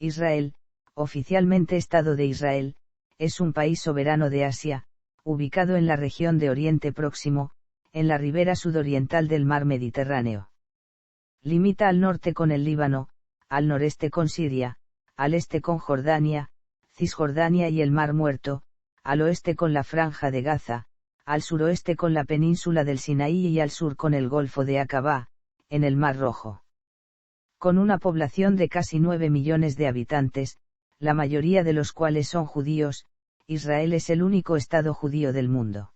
Israel, oficialmente Estado de Israel, es un país soberano de Asia, ubicado en la región de Oriente Próximo, en la ribera sudoriental del mar Mediterráneo. Limita al norte con el Líbano, al noreste con Siria, al este con Jordania, Cisjordania y el Mar Muerto, al oeste con la Franja de Gaza, al suroeste con la península del Sinaí y al sur con el Golfo de Aqaba, en el Mar Rojo. Con una población de casi 9 millones de habitantes, la mayoría de los cuales son judíos, Israel es el único estado judío del mundo.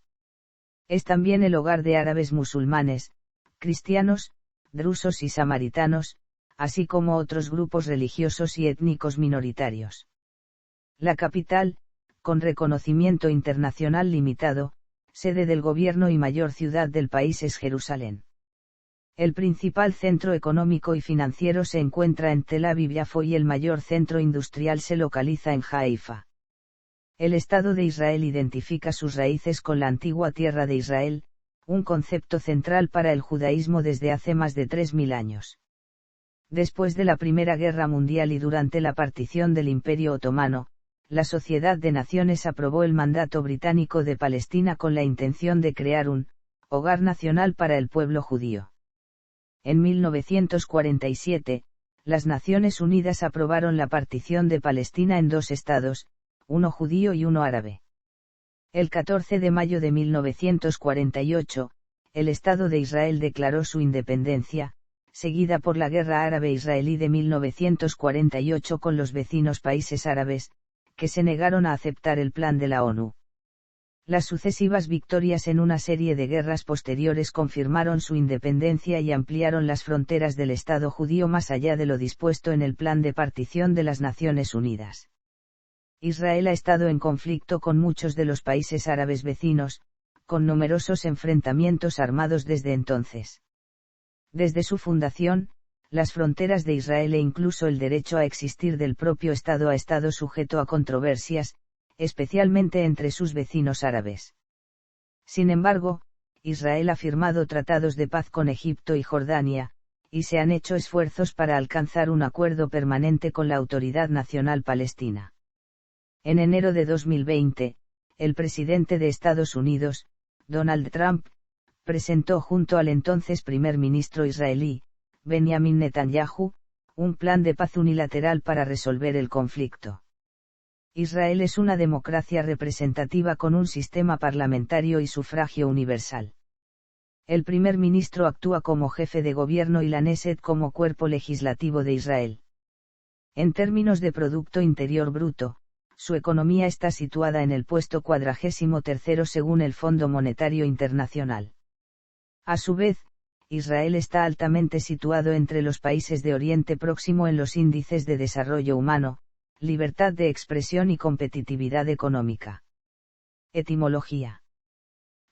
Es también el hogar de árabes musulmanes, cristianos, drusos y samaritanos, así como otros grupos religiosos y étnicos minoritarios. La capital, con reconocimiento internacional limitado, sede del gobierno y mayor ciudad del país es Jerusalén. El principal centro económico y financiero se encuentra en Tel Aviv-Yafo y el mayor centro industrial se localiza en Haifa. El Estado de Israel identifica sus raíces con la antigua tierra de Israel, un concepto central para el judaísmo desde hace más de 3000 años. Después de la Primera Guerra Mundial y durante la partición del Imperio Otomano, la Sociedad de Naciones aprobó el mandato británico de Palestina con la intención de crear un hogar nacional para el pueblo judío. En 1947, las Naciones Unidas aprobaron la partición de Palestina en 2 estados, uno judío y uno árabe. El 14 de mayo de 1948, el Estado de Israel declaró su independencia, seguida por la Guerra Árabe-Israelí de 1948 con los vecinos países árabes, que se negaron a aceptar el plan de la ONU. Las sucesivas victorias en una serie de guerras posteriores confirmaron su independencia y ampliaron las fronteras del Estado judío más allá de lo dispuesto en el plan de partición de las Naciones Unidas. Israel ha estado en conflicto con muchos de los países árabes vecinos, con numerosos enfrentamientos armados desde entonces. Desde su fundación, las fronteras de Israel e incluso el derecho a existir del propio Estado ha estado sujeto a controversias, especialmente entre sus vecinos árabes. Sin embargo, Israel ha firmado tratados de paz con Egipto y Jordania, y se han hecho esfuerzos para alcanzar un acuerdo permanente con la Autoridad Nacional Palestina. En enero de 2020, el presidente de Estados Unidos, Donald Trump, presentó junto al entonces primer ministro israelí, Benjamin Netanyahu, un plan de paz unilateral para resolver el conflicto. Israel es una democracia representativa con un sistema parlamentario y sufragio universal. El primer ministro actúa como jefe de gobierno y la Knesset como cuerpo legislativo de Israel. En términos de Producto Interior Bruto, su economía está situada en el puesto 43º según el Fondo Monetario Internacional. A su vez, Israel está altamente situado entre los países de Oriente Próximo en los índices de desarrollo humano, libertad de expresión y competitividad económica. Etimología.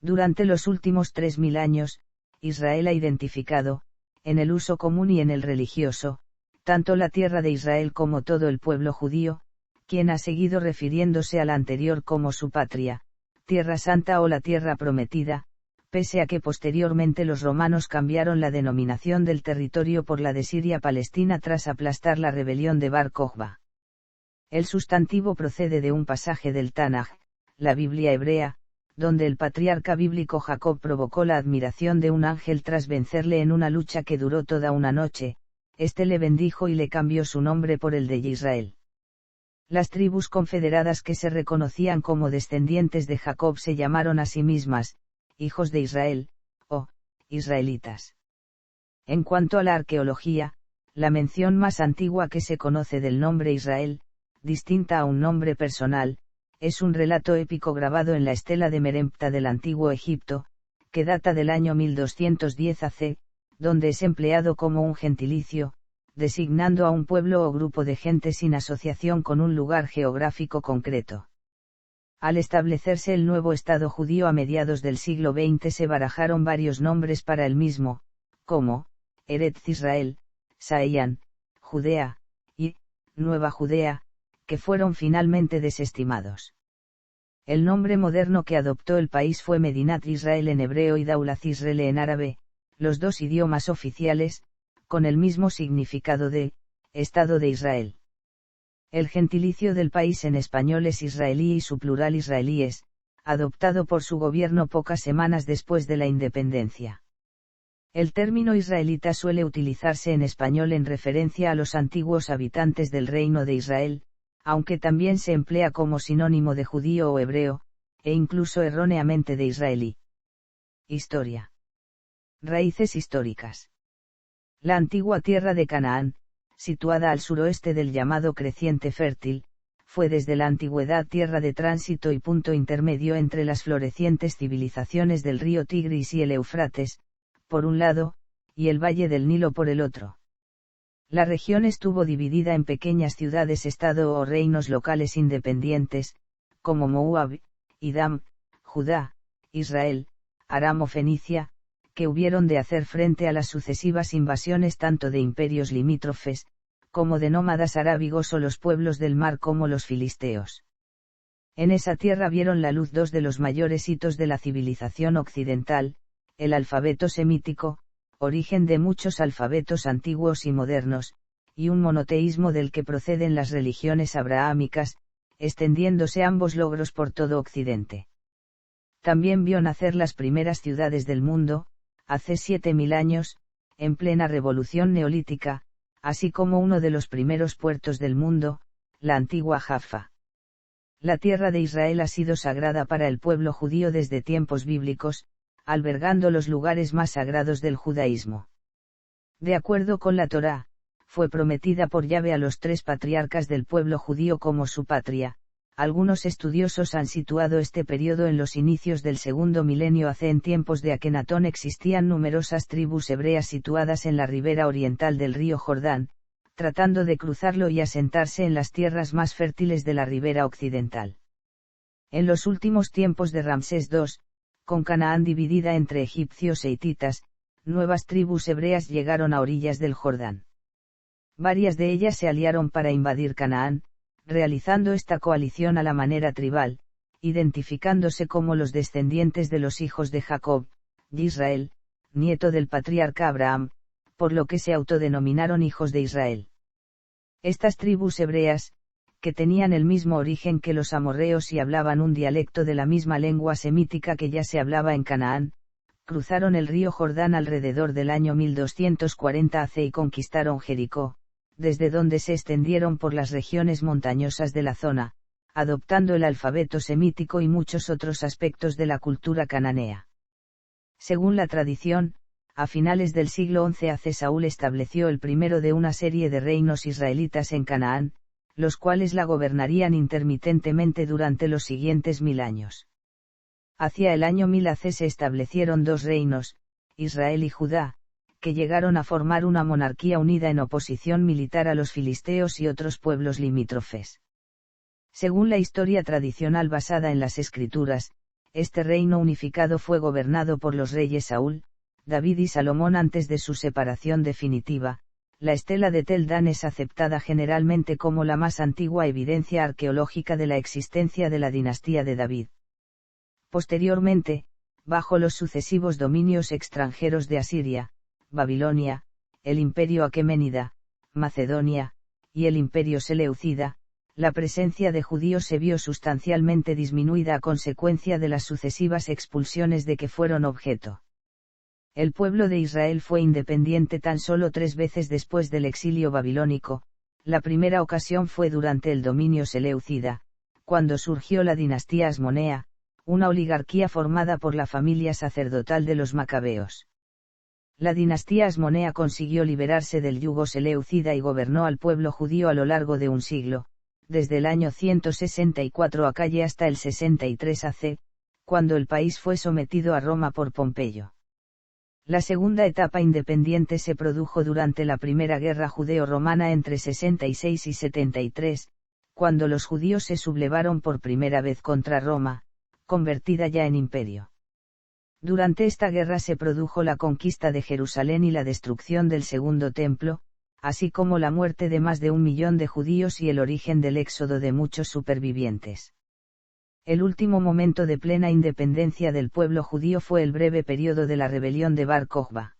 Durante los últimos 3000 años, Israel ha identificado, en el uso común y en el religioso, tanto la tierra de Israel como todo el pueblo judío, quien ha seguido refiriéndose a la anterior como su patria, Tierra Santa o la Tierra Prometida, pese a que posteriormente los romanos cambiaron la denominación del territorio por la de Siria-Palestina tras aplastar la rebelión de Bar Kokhba. El sustantivo procede de un pasaje del Tanaj, la Biblia hebrea, donde el patriarca bíblico Jacob provocó la admiración de un ángel tras vencerle en una lucha que duró toda una noche, este le bendijo y le cambió su nombre por el de Israel. Las tribus confederadas que se reconocían como descendientes de Jacob se llamaron a sí mismas, hijos de Israel, o israelitas. En cuanto a la arqueología, la mención más antigua que se conoce del nombre Israel, distinta a un nombre personal, es un relato épico grabado en la estela de Merempta del Antiguo Egipto, que data del año 1210 AC, donde es empleado como un gentilicio, designando a un pueblo o grupo de gente sin asociación con un lugar geográfico concreto. Al establecerse el nuevo Estado judío a mediados del siglo XX se barajaron varios nombres para el mismo, como, Eretz Israel, Saiyan, Judea, y, Nueva Judea, que fueron finalmente desestimados. El nombre moderno que adoptó el país fue Medinat Israel en hebreo y Daulat Israel en árabe, los dos idiomas oficiales, con el mismo significado de, Estado de Israel. El gentilicio del país en español es israelí y su plural israelíes, adoptado por su gobierno pocas semanas después de la independencia. El término israelita suele utilizarse en español en referencia a los antiguos habitantes del Reino de Israel, aunque también se emplea como sinónimo de judío o hebreo, e incluso erróneamente de israelí. Historia. Raíces históricas. La antigua tierra de Canaán, situada al suroeste del llamado Creciente Fértil, fue desde la antigüedad tierra de tránsito y punto intermedio entre las florecientes civilizaciones del río Tigris y el Éufrates, por un lado, y el valle del Nilo por el otro. La región estuvo dividida en pequeñas ciudades-estado o reinos locales independientes, como Moab, Idam, Judá, Israel, Aram o Fenicia, que hubieron de hacer frente a las sucesivas invasiones tanto de imperios limítrofes, como de nómadas arábigos o los pueblos del mar como los filisteos. En esa tierra vieron la luz dos de los mayores hitos de la civilización occidental, el alfabeto semítico, origen de muchos alfabetos antiguos y modernos, y un monoteísmo del que proceden las religiones abrahámicas, extendiéndose ambos logros por todo Occidente. También vio nacer las primeras ciudades del mundo, hace 7000 años, en plena revolución neolítica, así como uno de los primeros puertos del mundo, la antigua Jaffa. La tierra de Israel ha sido sagrada para el pueblo judío desde tiempos bíblicos, albergando los lugares más sagrados del judaísmo. De acuerdo con la Torá, fue prometida por Yahvé a los 3 patriarcas del pueblo judío como su patria. Algunos estudiosos han situado este periodo en los inicios del segundo milenio AC. En tiempos de Akenatón existían numerosas tribus hebreas situadas en la ribera oriental del río Jordán, tratando de cruzarlo y asentarse en las tierras más fértiles de la ribera occidental. En los últimos tiempos de Ramsés II, con Canaán dividida entre egipcios e hititas, nuevas tribus hebreas llegaron a orillas del Jordán. Varias de ellas se aliaron para invadir Canaán, realizando esta coalición a la manera tribal, identificándose como los descendientes de los hijos de Jacob, Israel, nieto del patriarca Abraham, por lo que se autodenominaron hijos de Israel. Estas tribus hebreas, que tenían el mismo origen que los amorreos y hablaban un dialecto de la misma lengua semítica que ya se hablaba en Canaán, cruzaron el río Jordán alrededor del año 1240 AC y conquistaron Jericó, desde donde se extendieron por las regiones montañosas de la zona, adoptando el alfabeto semítico y muchos otros aspectos de la cultura cananea. Según la tradición, a finales del siglo XI AC Saúl estableció el primero de una serie de reinos israelitas en Canaán, los cuales la gobernarían intermitentemente durante los siguientes 1000 años. Hacia el año 1000 AC se establecieron 2 reinos, Israel y Judá, que llegaron a formar una monarquía unida en oposición militar a los filisteos y otros pueblos limítrofes. Según la historia tradicional basada en las Escrituras, este reino unificado fue gobernado por los reyes Saúl, David y Salomón antes de su separación definitiva. La estela de Tel Dan es aceptada generalmente como la más antigua evidencia arqueológica de la existencia de la dinastía de David. Posteriormente, bajo los sucesivos dominios extranjeros de Asiria, Babilonia, el imperio aqueménida, Macedonia, y el imperio seleucida, la presencia de judíos se vio sustancialmente disminuida a consecuencia de las sucesivas expulsiones de que fueron objeto. El pueblo de Israel fue independiente tan solo 3 veces después del exilio babilónico. La primera ocasión fue durante el dominio seleucida, cuando surgió la dinastía asmonea, una oligarquía formada por la familia sacerdotal de los macabeos. La dinastía asmonea consiguió liberarse del yugo seleucida y gobernó al pueblo judío a lo largo de un siglo, desde el año 164 AC hasta el 63 AC, cuando el país fue sometido a Roma por Pompeyo. La segunda etapa independiente se produjo durante la Primera Guerra Judeo-Romana entre 66 y 73, cuando los judíos se sublevaron por primera vez contra Roma, convertida ya en imperio. Durante esta guerra se produjo la conquista de Jerusalén y la destrucción del Segundo Templo, así como la muerte de más de 1 millón de judíos y el origen del éxodo de muchos supervivientes. El último momento de plena independencia del pueblo judío fue el breve periodo de la rebelión de Bar Kokhba.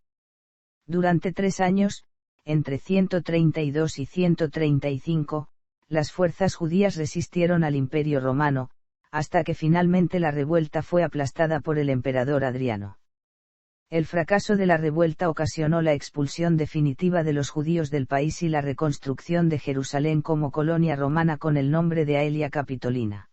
Durante 3 años, entre 132 y 135, las fuerzas judías resistieron al Imperio Romano, hasta que finalmente la revuelta fue aplastada por el emperador Adriano. El fracaso de la revuelta ocasionó la expulsión definitiva de los judíos del país y la reconstrucción de Jerusalén como colonia romana con el nombre de Aelia Capitolina.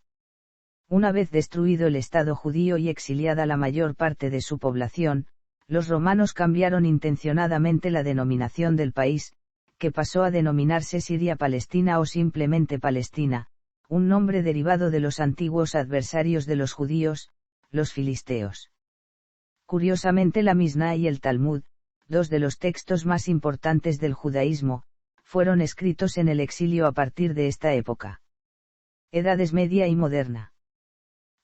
Una vez destruido el Estado judío y exiliada la mayor parte de su población, los romanos cambiaron intencionadamente la denominación del país, que pasó a denominarse Siria-Palestina o simplemente Palestina, un nombre derivado de los antiguos adversarios de los judíos, los filisteos. Curiosamente la Misná y el Talmud, dos de los textos más importantes del judaísmo, fueron escritos en el exilio a partir de esta época. Edades Media y Moderna.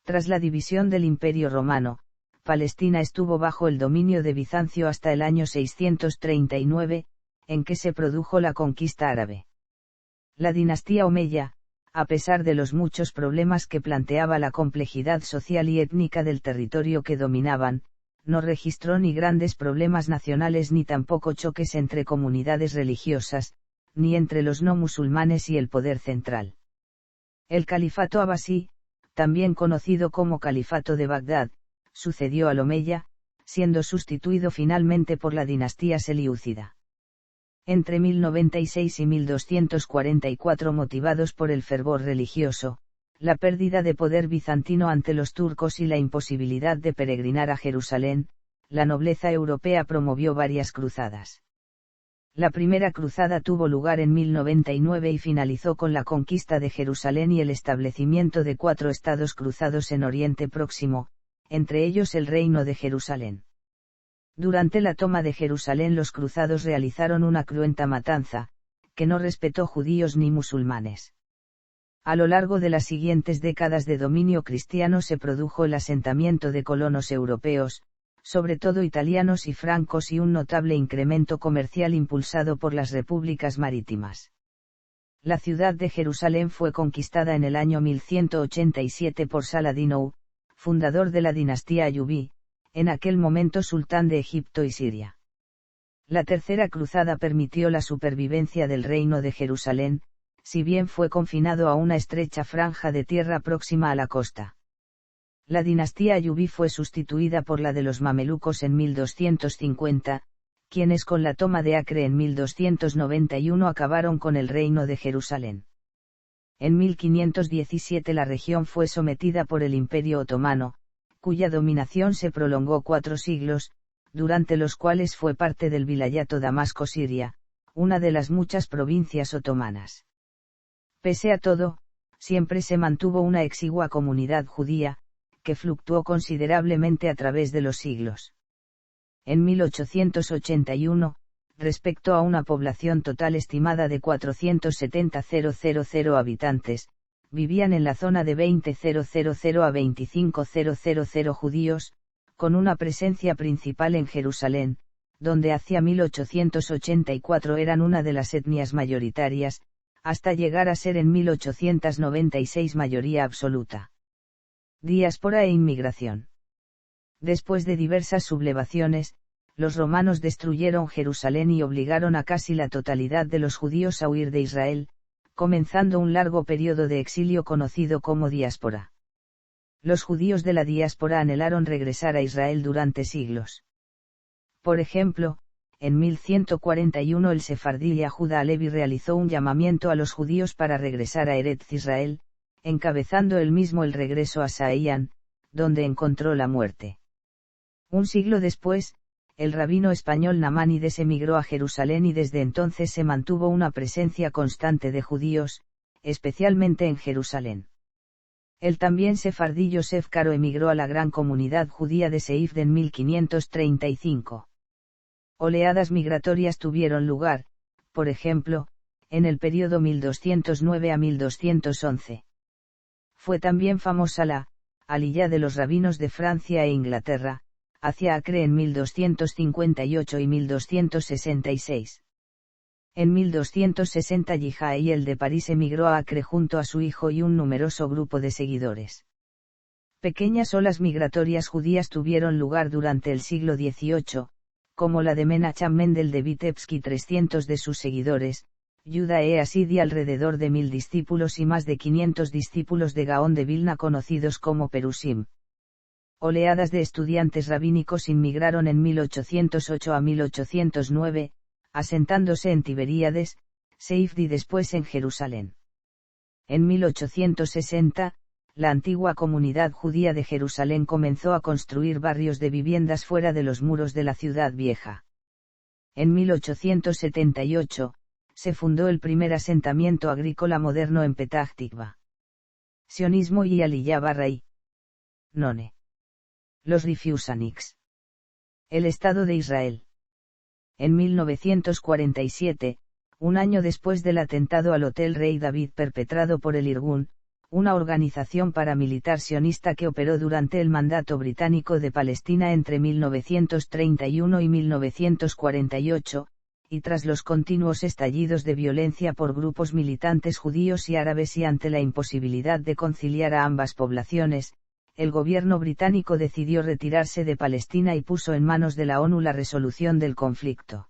Tras la división del Imperio Romano, Palestina estuvo bajo el dominio de Bizancio hasta el año 639, en que se produjo la conquista árabe. La dinastía Omeya, a pesar de los muchos problemas que planteaba la complejidad social y étnica del territorio que dominaban, no registró ni grandes problemas nacionales ni tampoco choques entre comunidades religiosas, ni entre los no musulmanes y el poder central. El califato abasí, también conocido como Califato de Bagdad, sucedió al Omeya, siendo sustituido finalmente por la dinastía seliúcida. Entre 1096 y 1244, motivados por el fervor religioso, la pérdida de poder bizantino ante los turcos y la imposibilidad de peregrinar a Jerusalén, la nobleza europea promovió varias cruzadas. La primera cruzada tuvo lugar en 1099 y finalizó con la conquista de Jerusalén y el establecimiento de 4 estados cruzados en Oriente Próximo, entre ellos el Reino de Jerusalén. Durante la toma de Jerusalén los cruzados realizaron una cruenta matanza, que no respetó judíos ni musulmanes. A lo largo de las siguientes décadas de dominio cristiano se produjo el asentamiento de colonos europeos, sobre todo italianos y francos, y un notable incremento comercial impulsado por las repúblicas marítimas. La ciudad de Jerusalén fue conquistada en el año 1187 por Saladino, fundador de la dinastía Ayubí, en aquel momento sultán de Egipto y Siria. La tercera cruzada permitió la supervivencia del reino de Jerusalén, si bien fue confinado a una estrecha franja de tierra próxima a la costa. La dinastía Ayubí fue sustituida por la de los mamelucos en 1250, quienes con la toma de Acre en 1291 acabaron con el reino de Jerusalén. En 1517 la región fue sometida por el Imperio Otomano, cuya dominación se prolongó 4 siglos, durante los cuales fue parte del vilayato Damasco-Siria, una de las muchas provincias otomanas. Pese a todo, siempre se mantuvo una exigua comunidad judía, que fluctuó considerablemente a través de los siglos. En 1881, respecto a una población total estimada de 470.000 habitantes, vivían en la zona de 20.000 a 25.000 judíos, con una presencia principal en Jerusalén, donde hacia 1884 eran una de las etnias mayoritarias, hasta llegar a ser en 1896 mayoría absoluta. Diáspora e inmigración. Después de diversas sublevaciones, los romanos destruyeron Jerusalén y obligaron a casi la totalidad de los judíos a huir de Israel, comenzando un largo periodo de exilio conocido como diáspora. Los judíos de la diáspora anhelaron regresar a Israel durante siglos. Por ejemplo, en 1141 el sefardí Yahuda Alevi realizó un llamamiento a los judíos para regresar a Eretz Israel, encabezando él mismo el regreso a Saían, donde encontró la muerte. Un siglo después, el rabino español Namanides emigró a Jerusalén y desde entonces se mantuvo una presencia constante de judíos, especialmente en Jerusalén. El también sefardí Yosef Caro emigró a la gran comunidad judía de Seif en 1535. Oleadas migratorias tuvieron lugar, por ejemplo, en el período 1209 a 1211. Fue también famosa la aliyá de los rabinos de Francia e Inglaterra, hacia Acre en 1258 y 1266. En 1260 Yijael de París emigró a Acre junto a su hijo y un numeroso grupo de seguidores. Pequeñas olas migratorias judías tuvieron lugar durante el siglo XVIII, como la de Menachem Mendel de Vitebsk y 300 de sus seguidores, Yuda e Asidi alrededor de 1000 discípulos y más de 500 discípulos de Gaón de Vilna conocidos como Perusim. Oleadas de estudiantes rabínicos inmigraron en 1808 a 1809, asentándose en Tiberíades, Seifd y después en Jerusalén. En 1860, la antigua comunidad judía de Jerusalén comenzó a construir barrios de viviendas fuera de los muros de la ciudad vieja. En 1878, se fundó el primer asentamiento agrícola moderno en Petah Tikva. Sionismo y Aliyah Barraí. None. Los Refuseniks. El Estado de Israel. En 1947, un año después del atentado al Hotel Rey David perpetrado por el Irgun, una organización paramilitar sionista que operó durante el mandato británico de Palestina entre 1931 y 1948, y tras los continuos estallidos de violencia por grupos militantes judíos y árabes y ante la imposibilidad de conciliar a ambas poblaciones, el gobierno británico decidió retirarse de Palestina y puso en manos de la ONU la resolución del conflicto.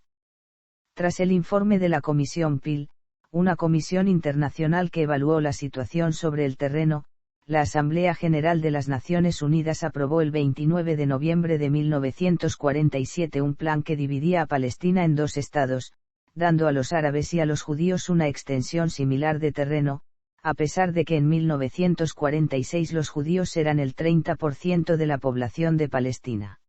Tras el informe de la Comisión Peel, una comisión internacional que evaluó la situación sobre el terreno, la Asamblea General de las Naciones Unidas aprobó el 29 de noviembre de 1947 un plan que dividía a Palestina en dos estados, dando a los árabes y a los judíos una extensión similar de terreno, a pesar de que en 1946 los judíos eran el 30% de la población de Palestina.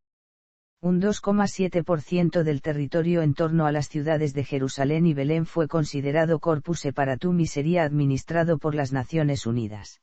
Un 2,7% del territorio en torno a las ciudades de Jerusalén y Belén fue considerado Corpus Separatum y sería administrado por las Naciones Unidas.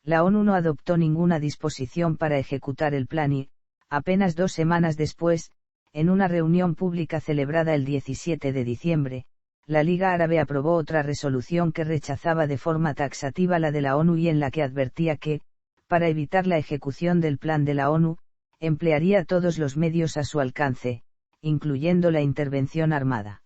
La ONU no adoptó ninguna disposición para ejecutar el plan y, apenas 2 semanas después, en una reunión pública celebrada el 17 de diciembre, la Liga Árabe aprobó otra resolución que rechazaba de forma taxativa la de la ONU y en la que advertía que, para evitar la ejecución del plan de la ONU, emplearía todos los medios a su alcance, incluyendo la intervención armada.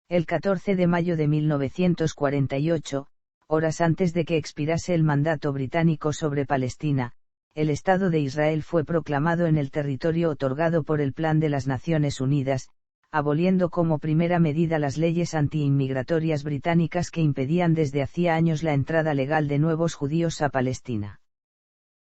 El 14 de mayo de 1948, horas antes de que expirase el mandato británico sobre Palestina, el Estado de Israel fue proclamado en el territorio otorgado por el Plan de las Naciones Unidas, aboliendo como primera medida las leyes anti-inmigratorias británicas que impedían desde hacía años la entrada legal de nuevos judíos a Palestina.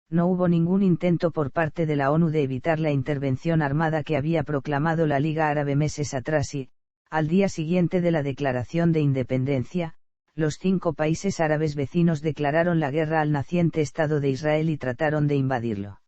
No hubo ningún intento por parte de la ONU de evitar la intervención armada que había proclamado la Liga Árabe meses atrás y, al día siguiente de la declaración de independencia, los 5 países árabes vecinos declararon la guerra al naciente Estado de Israel y trataron de invadirlo.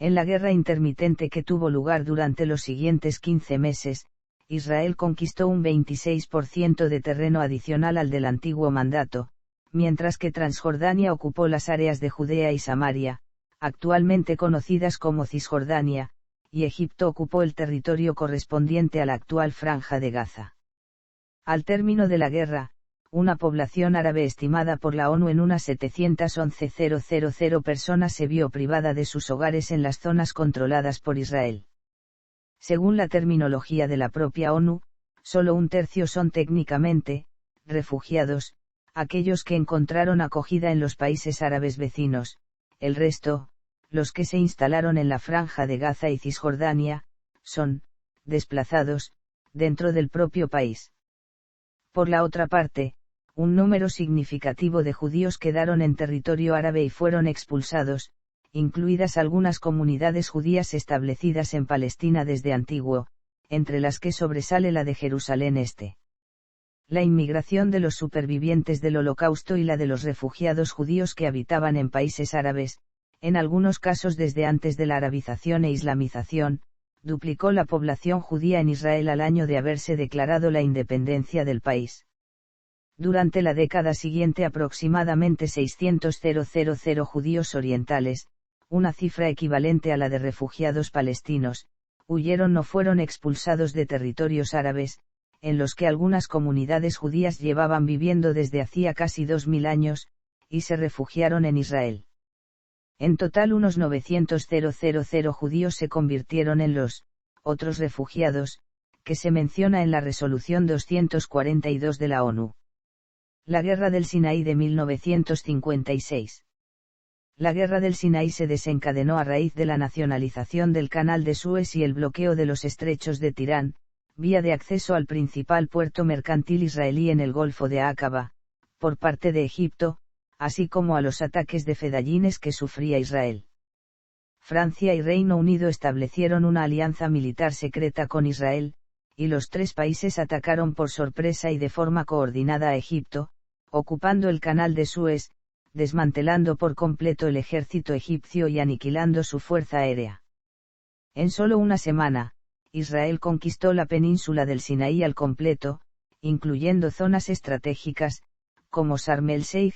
En la guerra intermitente que tuvo lugar durante los siguientes 15 meses, Israel conquistó un 26% de terreno adicional al del antiguo mandato, mientras que Transjordania ocupó las áreas de Judea y Samaria, actualmente conocidas como Cisjordania, y Egipto ocupó el territorio correspondiente a la actual Franja de Gaza. Al término de la guerra, una población árabe estimada por la ONU en unas 711.000 personas se vio privada de sus hogares en las zonas controladas por Israel. Según la terminología de la propia ONU, solo 1/3 son técnicamente refugiados, aquellos que encontraron acogida en los países árabes vecinos, el resto, los que se instalaron en la Franja de Gaza y Cisjordania, son desplazados dentro del propio país. Por la otra parte, un número significativo de judíos quedaron en territorio árabe y fueron expulsados, incluidas algunas comunidades judías establecidas en Palestina desde antiguo, entre las que sobresale la de Jerusalén Este. La inmigración de los supervivientes del Holocausto y la de los refugiados judíos que habitaban en países árabes, en algunos casos desde antes de la arabización e islamización, duplicó la población judía en Israel al año de haberse declarado la independencia del país. Durante la década siguiente aproximadamente 600.000 judíos orientales, una cifra equivalente a la de refugiados palestinos, huyeron o fueron expulsados de territorios árabes, en los que algunas comunidades judías llevaban viviendo desde hacía casi 2000 años, y se refugiaron en Israel. En total unos 900.000 judíos se convirtieron en los otros refugiados, que se menciona en la resolución 242 de la ONU. La Guerra del Sinaí de 1956. La Guerra del Sinaí se desencadenó a raíz de la nacionalización del Canal de Suez y el bloqueo de los estrechos de Tirán, vía de acceso al principal puerto mercantil israelí en el Golfo de Aqaba, por parte de Egipto, así como a los ataques de fedayines que sufría Israel. Francia y Reino Unido establecieron una alianza militar secreta con Israel, y los tres países atacaron por sorpresa y de forma coordinada a Egipto, ocupando el canal de Suez, desmantelando por completo el ejército egipcio y aniquilando su fuerza aérea. En solo una semana, Israel conquistó la península del Sinaí al completo, incluyendo zonas estratégicas, como Sharm el-Sheikh,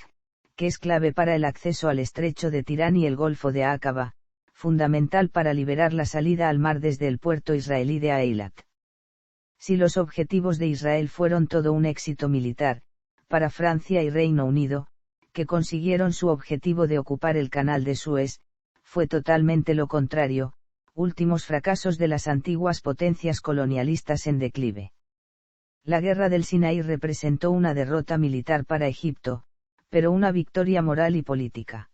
que es clave para el acceso al estrecho de Tirán y el Golfo de Aqaba, fundamental para liberar la salida al mar desde el puerto israelí de Eilat. Si los objetivos de Israel fueron todo un éxito militar, para Francia y Reino Unido, que consiguieron su objetivo de ocupar el canal de Suez, fue totalmente lo contrario, últimos fracasos de las antiguas potencias colonialistas en declive. La guerra del Sinaí representó una derrota militar para Egipto, pero una victoria moral y política.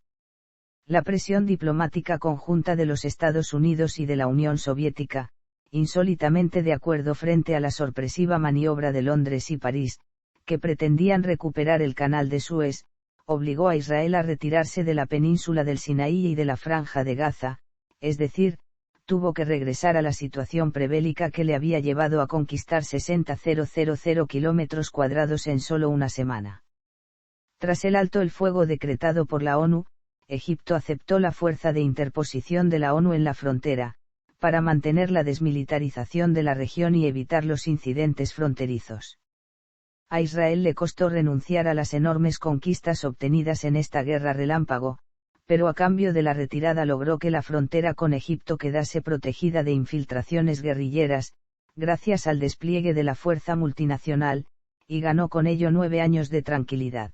La presión diplomática conjunta de los Estados Unidos y de la Unión Soviética, insólitamente de acuerdo frente a la sorpresiva maniobra de Londres y París, que pretendían recuperar el canal de Suez, obligó a Israel a retirarse de la península del Sinaí y de la Franja de Gaza, es decir, tuvo que regresar a la situación prebélica que le había llevado a conquistar 60,000 kilómetros cuadrados en solo una semana. Tras el alto el fuego decretado por la ONU, Egipto aceptó la fuerza de interposición de la ONU en la frontera, para mantener la desmilitarización de la región y evitar los incidentes fronterizos. A Israel le costó renunciar a las enormes conquistas obtenidas en esta guerra relámpago, pero a cambio de la retirada logró que la frontera con Egipto quedase protegida de infiltraciones guerrilleras, gracias al despliegue de la fuerza multinacional, y ganó con ello 9 años de tranquilidad.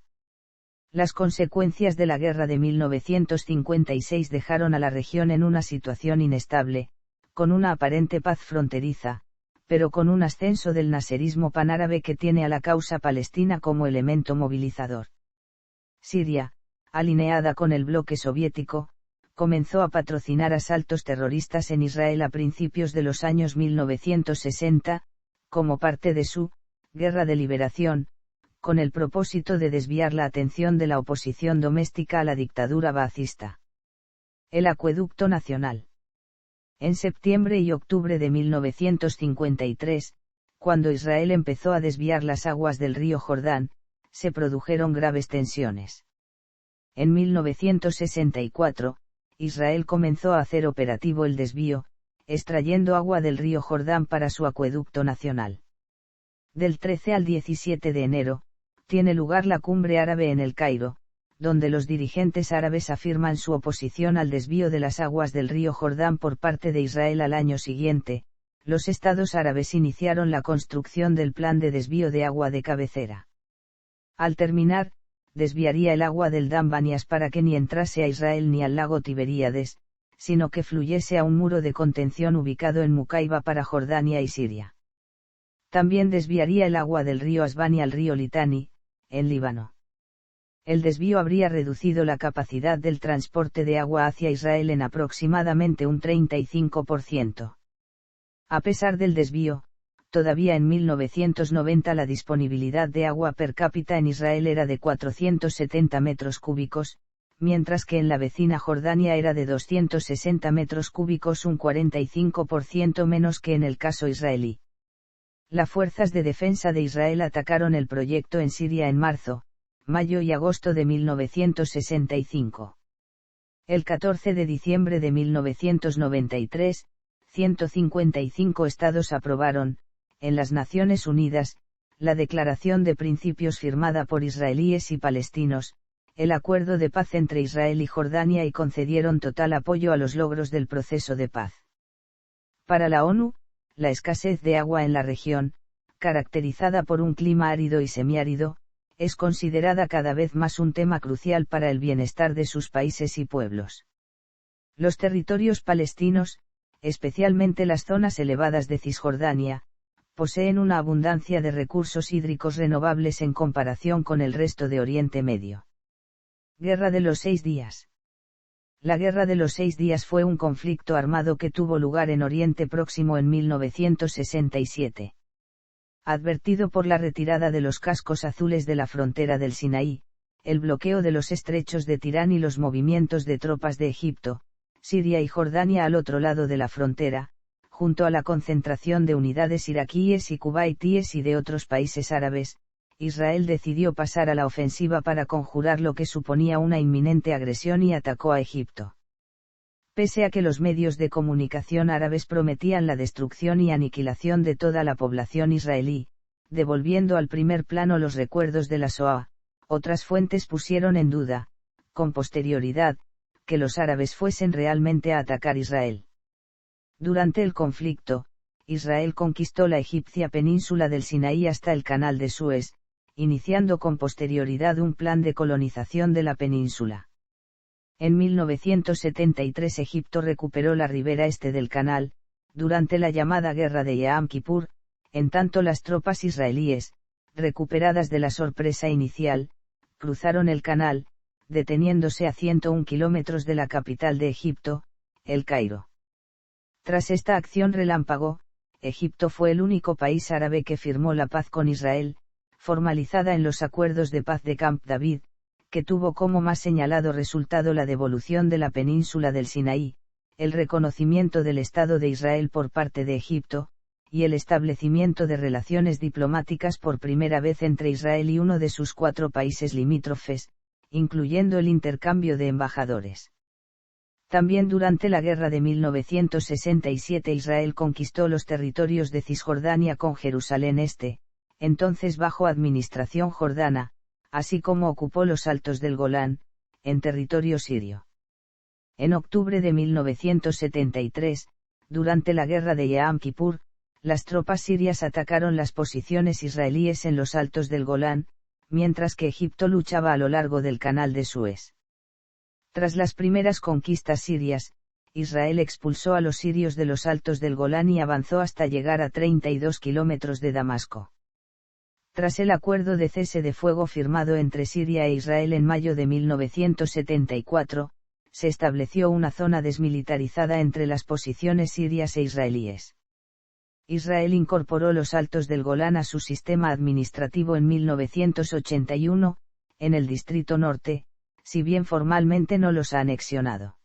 Las consecuencias de la guerra de 1956 dejaron a la región en una situación inestable, con una aparente paz fronteriza, pero con un ascenso del naserismo panárabe que tiene a la causa palestina como elemento movilizador. Siria, alineada con el bloque soviético, comenzó a patrocinar asaltos terroristas en Israel a principios de los años 1960, como parte de su guerra de liberación, con el propósito de desviar la atención de la oposición doméstica a la dictadura baazista. El Acueducto Nacional. En septiembre y octubre de 1953, cuando Israel empezó a desviar las aguas del río Jordán, se produjeron graves tensiones. En 1964, Israel comenzó a hacer operativo el desvío, extrayendo agua del río Jordán para su acueducto nacional. Del 13 al 17 de enero, tiene lugar la cumbre árabe en El Cairo, donde los dirigentes árabes afirman su oposición al desvío de las aguas del río Jordán por parte de Israel. Al año siguiente, los estados árabes iniciaron la construcción del plan de desvío de agua de cabecera. Al terminar, desviaría el agua del Dan Banias para que ni entrase a Israel ni al lago Tiberíades, sino que fluyese a un muro de contención ubicado en Mukaiba para Jordania y Siria. También desviaría el agua del río Asbani al río Litani, en Líbano. El desvío habría reducido la capacidad del transporte de agua hacia Israel en aproximadamente un 35%. A pesar del desvío, todavía en 1990 la disponibilidad de agua per cápita en Israel era de 470 metros cúbicos, mientras que en la vecina Jordania era de 260 metros cúbicos, un 45% menos que en el caso israelí. Las fuerzas de defensa de Israel atacaron el proyecto en Siria en marzo, mayo y agosto de 1965. El 14 de diciembre de 1993, 155 estados aprobaron, en las Naciones Unidas, la Declaración de Principios firmada por israelíes y palestinos, el acuerdo de paz entre Israel y Jordania, y concedieron total apoyo a los logros del proceso de paz. Para la ONU, la escasez de agua en la región, caracterizada por un clima árido y semiárido, es considerada cada vez más un tema crucial para el bienestar de sus países y pueblos. Los territorios palestinos, especialmente las zonas elevadas de Cisjordania, poseen una abundancia de recursos hídricos renovables en comparación con el resto de Oriente Medio. Guerra de los 6 días. La Guerra de los 6 días fue un conflicto armado que tuvo lugar en Oriente Próximo en 1967. Advertido por la retirada de los cascos azules de la frontera del Sinaí, el bloqueo de los estrechos de Tirán y los movimientos de tropas de Egipto, Siria y Jordania al otro lado de la frontera, junto a la concentración de unidades iraquíes y cuvaitíes y de otros países árabes, Israel decidió pasar a la ofensiva para conjurar lo que suponía una inminente agresión y atacó a Egipto. Pese a que los medios de comunicación árabes prometían la destrucción y aniquilación de toda la población israelí, devolviendo al primer plano los recuerdos de la Shoah, otras fuentes pusieron en duda, con posterioridad, que los árabes fuesen realmente a atacar Israel. Durante el conflicto, Israel conquistó la egipcia península del Sinaí hasta el Canal de Suez, iniciando con posterioridad un plan de colonización de la península. En 1973 Egipto recuperó la ribera este del canal, durante la llamada Guerra de Yom Kippur, en tanto las tropas israelíes, recuperadas de la sorpresa inicial, cruzaron el canal, deteniéndose a 101 kilómetros de la capital de Egipto, El Cairo. Tras esta acción relámpago, Egipto fue el único país árabe que firmó la paz con Israel, formalizada en los acuerdos de paz de Camp David, que tuvo como más señalado resultado la devolución de la península del Sinaí, el reconocimiento del Estado de Israel por parte de Egipto, y el establecimiento de relaciones diplomáticas por primera vez entre Israel y uno de sus 4 países limítrofes, incluyendo el intercambio de embajadores. También durante la guerra de 1967 Israel conquistó los territorios de Cisjordania con Jerusalén Este, entonces bajo administración jordana, así como ocupó los Altos del Golán, en territorio sirio. En octubre de 1973, durante la guerra de Yom Kippur, las tropas sirias atacaron las posiciones israelíes en los Altos del Golán, mientras que Egipto luchaba a lo largo del Canal de Suez. Tras las primeras conquistas sirias, Israel expulsó a los sirios de los Altos del Golán y avanzó hasta llegar a 32 kilómetros de Damasco. Tras el acuerdo de cese de fuego firmado entre Siria e Israel en mayo de 1974, se estableció una zona desmilitarizada entre las posiciones sirias e israelíes. Israel incorporó los Altos del Golán a su sistema administrativo en 1981, en el Distrito Norte, si bien formalmente no los ha anexionado.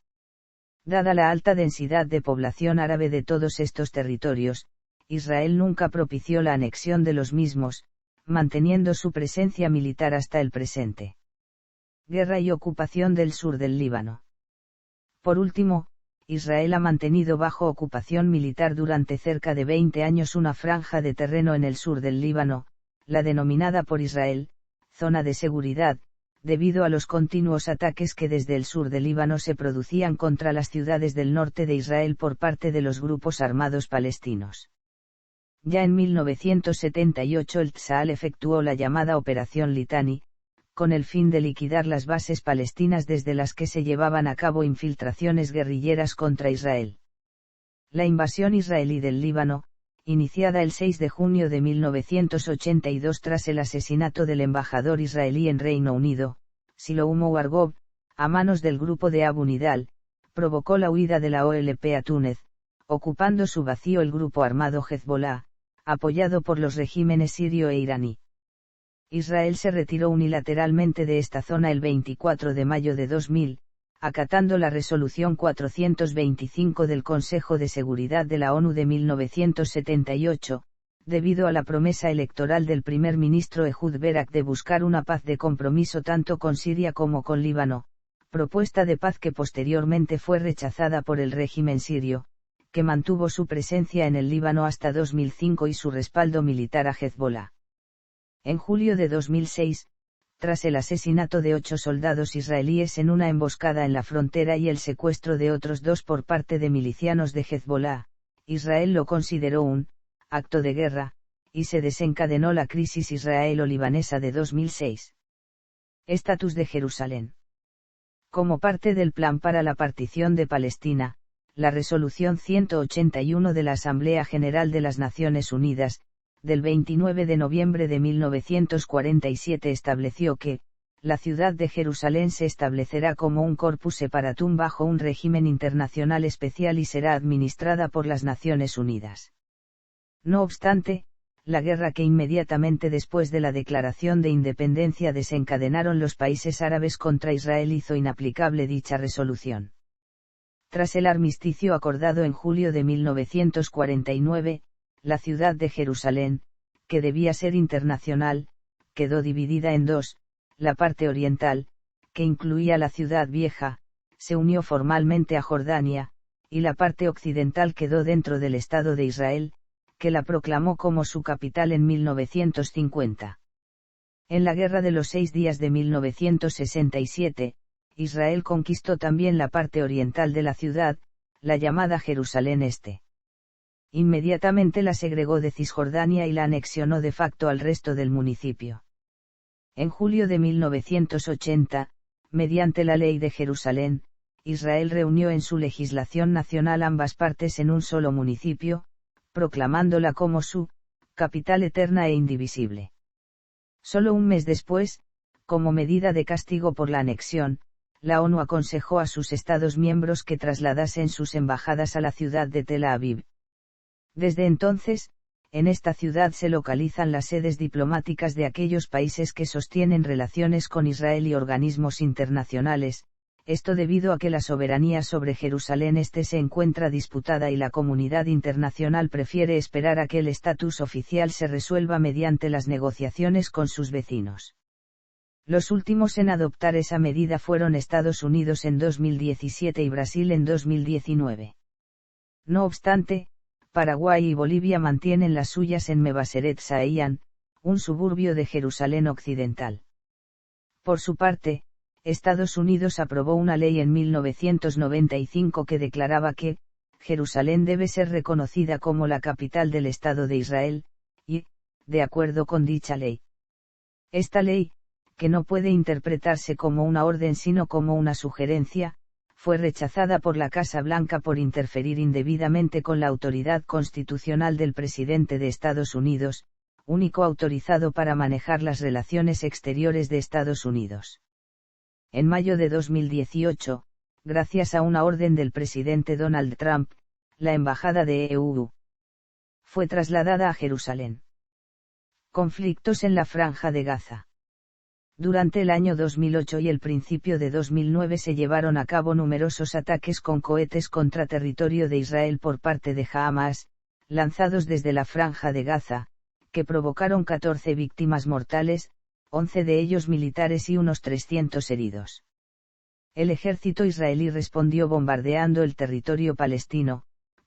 Dada la alta densidad de población árabe de todos estos territorios, Israel nunca propició la anexión de los mismos, manteniendo su presencia militar hasta el presente. Guerra y ocupación del sur del Líbano. Por último, Israel ha mantenido bajo ocupación militar durante cerca de 20 años una franja de terreno en el sur del Líbano, la denominada por Israel, zona de seguridad, debido a los continuos ataques que desde el sur del Líbano se producían contra las ciudades del norte de Israel por parte de los grupos armados palestinos. Ya en 1978 el Tzal efectuó la llamada Operación Litani, con el fin de liquidar las bases palestinas desde las que se llevaban a cabo infiltraciones guerrilleras contra Israel. La invasión israelí del Líbano, iniciada el 6 de junio de 1982 tras el asesinato del embajador israelí en Reino Unido, Shlomo Argov, a manos del grupo de Abu Nidal, provocó la huida de la OLP a Túnez, ocupando su vacío el grupo armado Hezbollah, apoyado por los regímenes sirio e iraní. Israel se retiró unilateralmente de esta zona el 24 de mayo de 2000, acatando la resolución 425 del Consejo de Seguridad de la ONU de 1978, debido a la promesa electoral del primer ministro Ehud Barak de buscar una paz de compromiso tanto con Siria como con Líbano, propuesta de paz que posteriormente fue rechazada por el régimen sirio, que mantuvo su presencia en el Líbano hasta 2005 y su respaldo militar a Hezbollah. En julio de 2006, tras el asesinato de 8 soldados israelíes en una emboscada en la frontera y el secuestro de otros 2 por parte de milicianos de Hezbollah, Israel lo consideró un acto de guerra, y se desencadenó la crisis israelo-libanesa de 2006. Estatus de Jerusalén. Como parte del plan para la partición de Palestina, la Resolución 181 de la Asamblea General de las Naciones Unidas, del 29 de noviembre de 1947 estableció que, la ciudad de Jerusalén se establecerá como un corpus separatum bajo un régimen internacional especial y será administrada por las Naciones Unidas. No obstante, la guerra que inmediatamente después de la declaración de independencia desencadenaron los países árabes contra Israel hizo inaplicable dicha resolución. Tras el armisticio acordado en julio de 1949, la ciudad de Jerusalén, que debía ser internacional, quedó dividida en dos: la parte oriental, que incluía la ciudad vieja, se unió formalmente a Jordania, y la parte occidental quedó dentro del Estado de Israel, que la proclamó como su capital en 1950. En la Guerra de los 6 Días de 1967, Israel conquistó también la parte oriental de la ciudad, la llamada Jerusalén Este. Inmediatamente la segregó de Cisjordania y la anexionó de facto al resto del municipio. En julio de 1980, mediante la Ley de Jerusalén, Israel reunió en su legislación nacional ambas partes en un solo municipio, proclamándola como su capital eterna e indivisible. Solo un mes después, como medida de castigo por la anexión, la ONU aconsejó a sus Estados miembros que trasladasen sus embajadas a la ciudad de Tel Aviv. Desde entonces, en esta ciudad se localizan las sedes diplomáticas de aquellos países que sostienen relaciones con Israel y organismos internacionales, esto debido a que la soberanía sobre Jerusalén Este se encuentra disputada y la comunidad internacional prefiere esperar a que el estatus oficial se resuelva mediante las negociaciones con sus vecinos. Los últimos en adoptar esa medida fueron Estados Unidos en 2017 y Brasil en 2019. No obstante, Paraguay y Bolivia mantienen las suyas en Mevasseret Saeian, un suburbio de Jerusalén Occidental. Por su parte, Estados Unidos aprobó una ley en 1995 que declaraba que Jerusalén debe ser reconocida como la capital del Estado de Israel, y, de acuerdo con dicha ley, esta ley, que no puede interpretarse como una orden sino como una sugerencia, fue rechazada por la Casa Blanca por interferir indebidamente con la autoridad constitucional del presidente de Estados Unidos, único autorizado para manejar las relaciones exteriores de Estados Unidos. En mayo de 2018, gracias a una orden del presidente Donald Trump, la embajada de EU fue trasladada a Jerusalén. Conflictos en la Franja de Gaza. Durante el año 2008 y el principio de 2009 se llevaron a cabo numerosos ataques con cohetes contra territorio de Israel por parte de Hamas, lanzados desde la Franja de Gaza, que provocaron 14 víctimas mortales, 11 de ellos militares y unos 300 heridos. El ejército israelí respondió bombardeando el territorio palestino,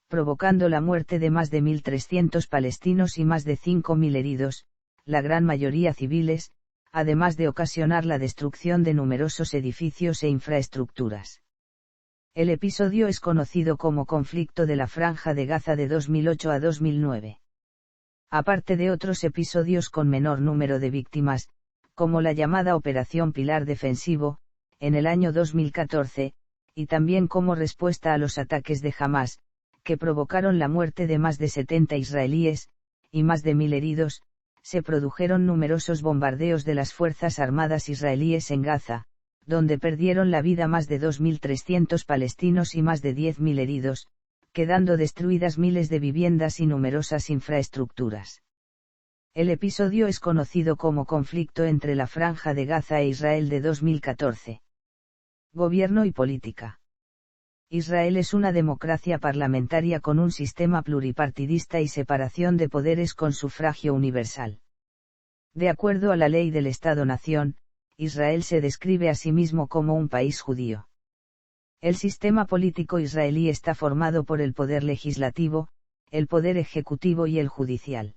provocando la muerte de más de 1.300 palestinos y más de 5.000 heridos, la gran mayoría civiles, además de ocasionar la destrucción de numerosos edificios e infraestructuras. El episodio es conocido como Conflicto de la Franja de Gaza de 2008 a 2009. Aparte de otros episodios con menor número de víctimas, como la llamada Operación Pilar Defensivo, en el año 2014, y también como respuesta a los ataques de Hamas, que provocaron la muerte de más de 70 israelíes, y más de 1.000 heridos, se produjeron numerosos bombardeos de las Fuerzas Armadas israelíes en Gaza, donde perdieron la vida más de 2.300 palestinos y más de 10.000 heridos, quedando destruidas miles de viviendas y numerosas infraestructuras. El episodio es conocido como Conflicto entre la Franja de Gaza e Israel de 2014. Gobierno y política. Israel es una democracia parlamentaria con un sistema pluripartidista y separación de poderes con sufragio universal. De acuerdo a la ley del Estado-Nación, Israel se describe a sí mismo como un país judío. El sistema político israelí está formado por el poder legislativo, el poder ejecutivo y el judicial.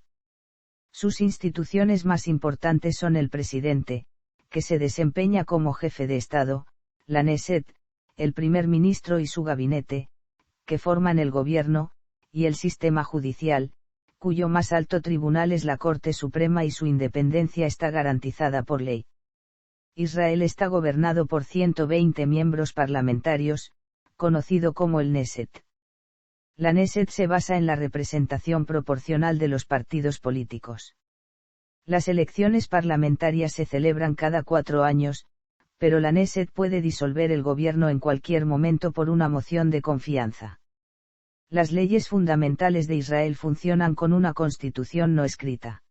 Sus instituciones más importantes son el presidente, que se desempeña como jefe de Estado, la Knesset, el primer ministro y su gabinete, que forman el gobierno, y el sistema judicial, cuyo más alto tribunal es la Corte Suprema y su independencia está garantizada por ley. Israel está gobernado por 120 miembros parlamentarios, conocido como el Knesset. La Knesset se basa en la representación proporcional de los partidos políticos. Las elecciones parlamentarias se celebran cada 4 años, pero la Knesset puede disolver el gobierno en cualquier momento por una moción de confianza. Las leyes fundamentales de Israel funcionan con una constitución no escrita.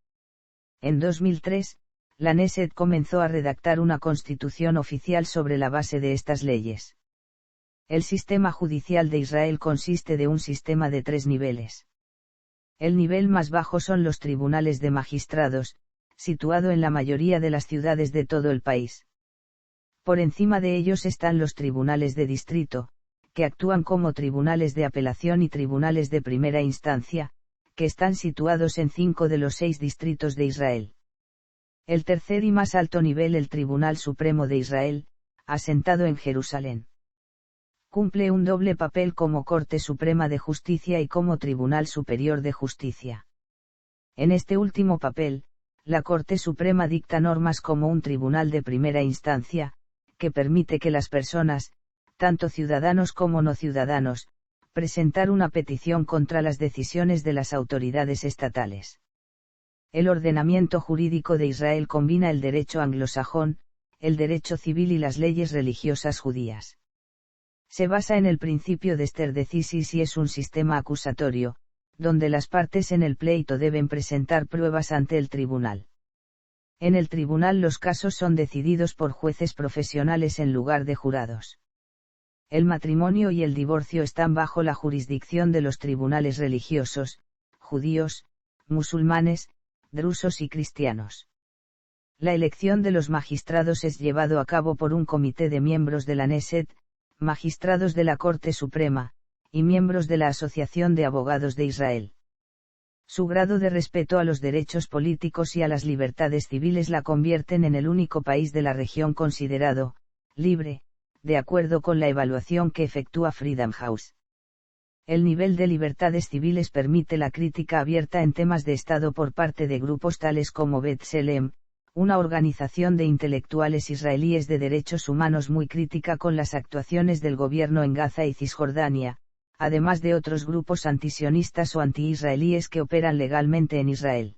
En 2003, la Knesset comenzó a redactar una constitución oficial sobre la base de estas leyes. El sistema judicial de Israel consiste de un sistema de 3 niveles. El nivel más bajo son los tribunales de magistrados, situado en la mayoría de las ciudades de todo el país. Por encima de ellos están los tribunales de distrito, que actúan como tribunales de apelación y tribunales de primera instancia, que están situados en 5 de los 6 distritos de Israel. El tercer y más alto nivel, el Tribunal Supremo de Israel, asentado en Jerusalén. Cumple un doble papel como Corte Suprema de Justicia y como Tribunal Superior de Justicia. En este último papel, la Corte Suprema dicta normas como un tribunal de primera instancia, que permite que las personas, tanto ciudadanos como no ciudadanos, presentar una petición contra las decisiones de las autoridades estatales. El ordenamiento jurídico de Israel combina el derecho anglosajón, el derecho civil y las leyes religiosas judías. Se basa en el principio de stare decisis y es un sistema acusatorio, donde las partes en el pleito deben presentar pruebas ante el tribunal. En el tribunal los casos son decididos por jueces profesionales en lugar de jurados. El matrimonio y el divorcio están bajo la jurisdicción de los tribunales religiosos, judíos, musulmanes, drusos y cristianos. La elección de los magistrados es llevado a cabo por un comité de miembros de la Knesset, magistrados de la Corte Suprema, y miembros de la Asociación de Abogados de Israel. Su grado de respeto a los derechos políticos y a las libertades civiles la convierten en el único país de la región considerado libre, de acuerdo con la evaluación que efectúa Freedom House. El nivel de libertades civiles permite la crítica abierta en temas de Estado por parte de grupos tales como B'Tselem, una organización de intelectuales israelíes de derechos humanos muy crítica con las actuaciones del gobierno en Gaza y Cisjordania, además de otros grupos antisionistas o anti-israelíes que operan legalmente en Israel.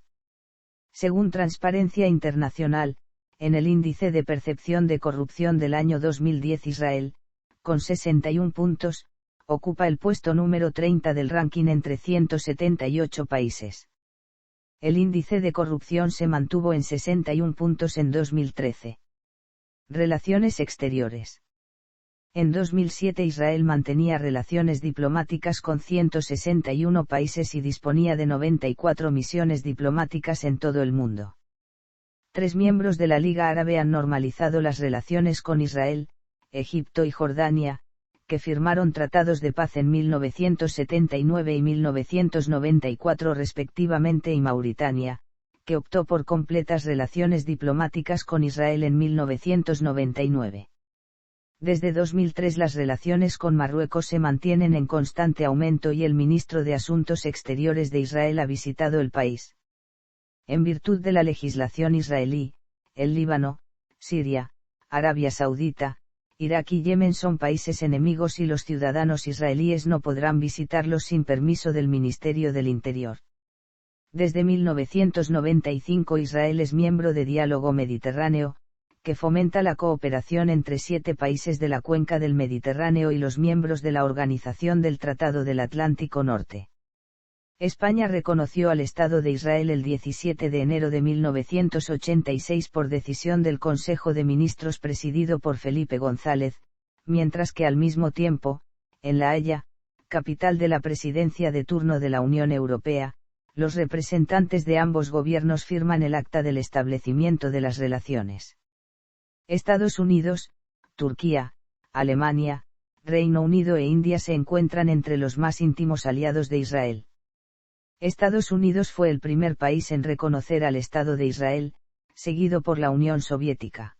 Según Transparencia Internacional, en el índice de percepción de corrupción del año 2010 Israel, con 61 puntos, ocupa el puesto número 30 del ranking entre 178 países. El índice de corrupción se mantuvo en 61 puntos en 2013. Relaciones exteriores. En 2007 Israel mantenía relaciones diplomáticas con 161 países y disponía de 94 misiones diplomáticas en todo el mundo. 3 miembros de la Liga Árabe han normalizado las relaciones con Israel, Egipto y Jordania, que firmaron tratados de paz en 1979 y 1994 respectivamente, y Mauritania, que optó por completas relaciones diplomáticas con Israel en 1999. Desde 2003 las relaciones con Marruecos se mantienen en constante aumento y el ministro de Asuntos Exteriores de Israel ha visitado el país. En virtud de la legislación israelí, el Líbano, Siria, Arabia Saudita, Irak y Yemen son países enemigos y los ciudadanos israelíes no podrán visitarlos sin permiso del Ministerio del Interior. Desde 1995 Israel es miembro de Diálogo Mediterráneo, que fomenta la cooperación entre 7 países de la cuenca del Mediterráneo y los miembros de la Organización del Tratado del Atlántico Norte. España reconoció al Estado de Israel el 17 de enero de 1986 por decisión del Consejo de Ministros presidido por Felipe González, mientras que al mismo tiempo, en La Haya, capital de la presidencia de turno de la Unión Europea, los representantes de ambos gobiernos firman el acta del establecimiento de las relaciones. Estados Unidos, Turquía, Alemania, Reino Unido e India se encuentran entre los más íntimos aliados de Israel. Estados Unidos fue el primer país en reconocer al Estado de Israel, seguido por la Unión Soviética.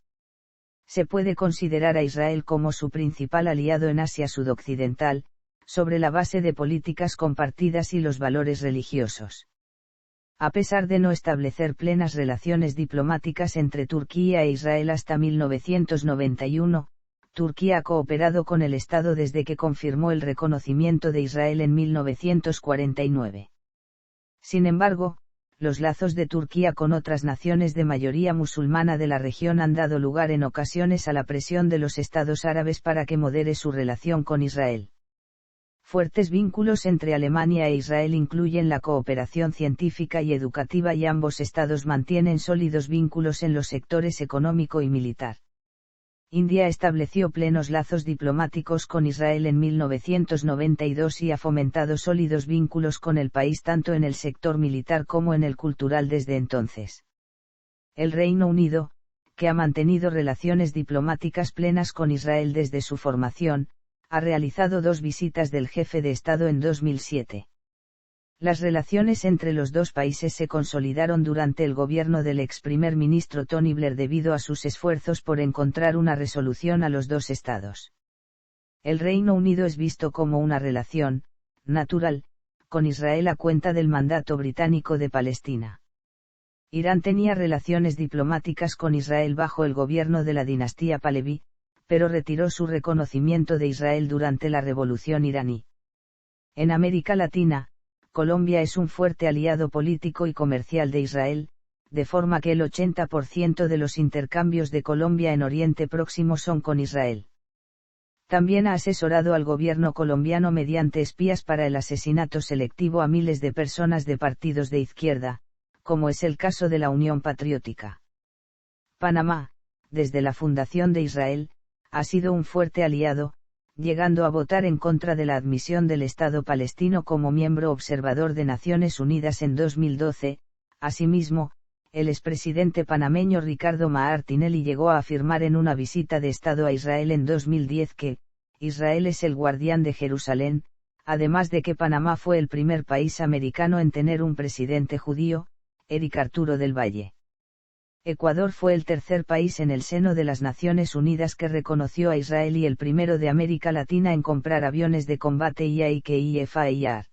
Se puede considerar a Israel como su principal aliado en Asia Sudoccidental, sobre la base de políticas compartidas y los valores religiosos. A pesar de no establecer plenas relaciones diplomáticas entre Turquía e Israel hasta 1991, Turquía ha cooperado con el Estado desde que confirmó el reconocimiento de Israel en 1949. Sin embargo, los lazos de Turquía con otras naciones de mayoría musulmana de la región han dado lugar en ocasiones a la presión de los estados árabes para que modere su relación con Israel. Fuertes vínculos entre Alemania e Israel incluyen la cooperación científica y educativa y ambos estados mantienen sólidos vínculos en los sectores económico y militar. India estableció plenos lazos diplomáticos con Israel en 1992 y ha fomentado sólidos vínculos con el país tanto en el sector militar como en el cultural desde entonces. El Reino Unido, que ha mantenido relaciones diplomáticas plenas con Israel desde su formación, ha realizado 2 visitas del jefe de Estado en 2007. Las relaciones entre los dos países se consolidaron durante el gobierno del ex primer ministro Tony Blair debido a sus esfuerzos por encontrar una resolución a los dos estados. El Reino Unido es visto como una relación natural con Israel a cuenta del mandato británico de Palestina. Irán tenía relaciones diplomáticas con Israel bajo el gobierno de la dinastía Pahlaví, pero retiró su reconocimiento de Israel durante la Revolución iraní. En América Latina, Colombia es un fuerte aliado político y comercial de Israel, de forma que el 80% de los intercambios de Colombia en Oriente Próximo son con Israel. También ha asesorado al gobierno colombiano mediante espías para el asesinato selectivo a miles de personas de partidos de izquierda, como es el caso de la Unión Patriótica. Panamá, desde la fundación de Israel, ha sido un fuerte aliado, llegando a votar en contra de la admisión del Estado palestino como miembro observador de Naciones Unidas en 2012. Asimismo, el expresidente panameño Ricardo Martinelli llegó a afirmar en una visita de Estado a Israel en 2010 que, Israel es el guardián de Jerusalén, además de que Panamá fue el primer país americano en tener un presidente judío, Eric Arturo del Valle. Ecuador fue el tercer país en el seno de las Naciones Unidas que reconoció a Israel y el primero de América Latina en comprar aviones de combate IAIR.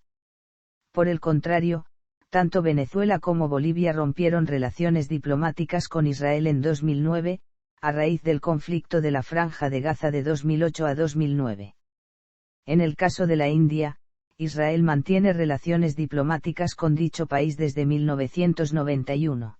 Por el contrario, tanto Venezuela como Bolivia rompieron relaciones diplomáticas con Israel en 2009, a raíz del conflicto de la Franja de Gaza de 2008 a 2009. En el caso de la India, Israel mantiene relaciones diplomáticas con dicho país desde 1991.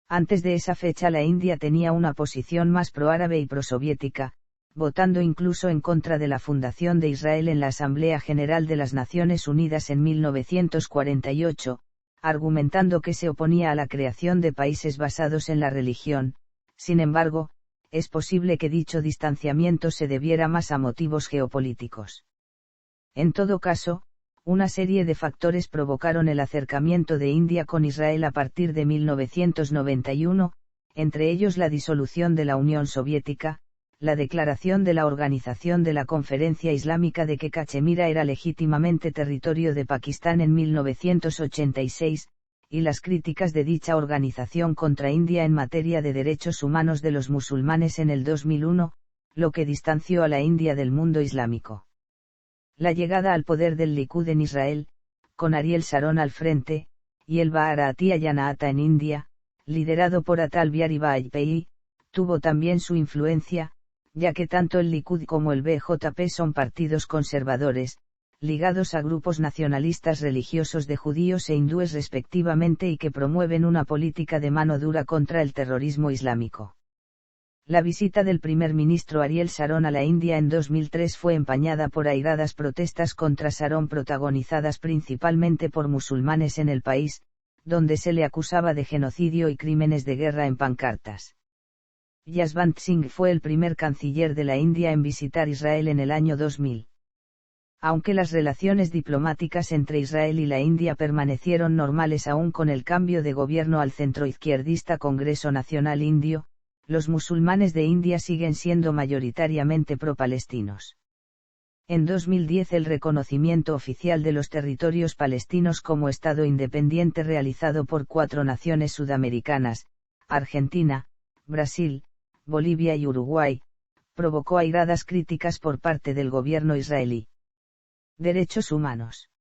Antes de esa fecha la India tenía una posición más proárabe y prosoviética, votando incluso en contra de la fundación de Israel en la Asamblea General de las Naciones Unidas en 1948, argumentando que se oponía a la creación de países basados en la religión. Sin embargo, es posible que dicho distanciamiento se debiera más a motivos geopolíticos. En todo caso, una serie de factores provocaron el acercamiento de India con Israel a partir de 1991, entre ellos la disolución de la Unión Soviética, la declaración de la Organización de la Conferencia Islámica de que Cachemira era legítimamente territorio de Pakistán en 1986, y las críticas de dicha organización contra India en materia de derechos humanos de los musulmanes en el 2001, lo que distanció a la India del mundo islámico. La llegada al poder del Likud en Israel, con Ariel Sharon al frente, y el Bharatiya Janata en India, liderado por Atal Bihari Vajpayee, tuvo también su influencia, ya que tanto el Likud como el BJP son partidos conservadores, ligados a grupos nacionalistas religiosos de judíos e hindúes respectivamente y que promueven una política de mano dura contra el terrorismo islámico. La visita del primer ministro Ariel Sharon a la India en 2003 fue empañada por airadas protestas contra Sharon protagonizadas principalmente por musulmanes en el país, donde se le acusaba de genocidio y crímenes de guerra en pancartas. Yashwant Singh fue el primer canciller de la India en visitar Israel en el año 2000. Aunque las relaciones diplomáticas entre Israel y la India permanecieron normales aún con el cambio de gobierno al centroizquierdista Congreso Nacional Indio, los musulmanes de India siguen siendo mayoritariamente pro-palestinos. En 2010 el reconocimiento oficial de los territorios palestinos como Estado independiente realizado por 4 naciones sudamericanas, Argentina, Brasil, Bolivia y Uruguay, provocó airadas críticas por parte del gobierno israelí. Derechos humanos.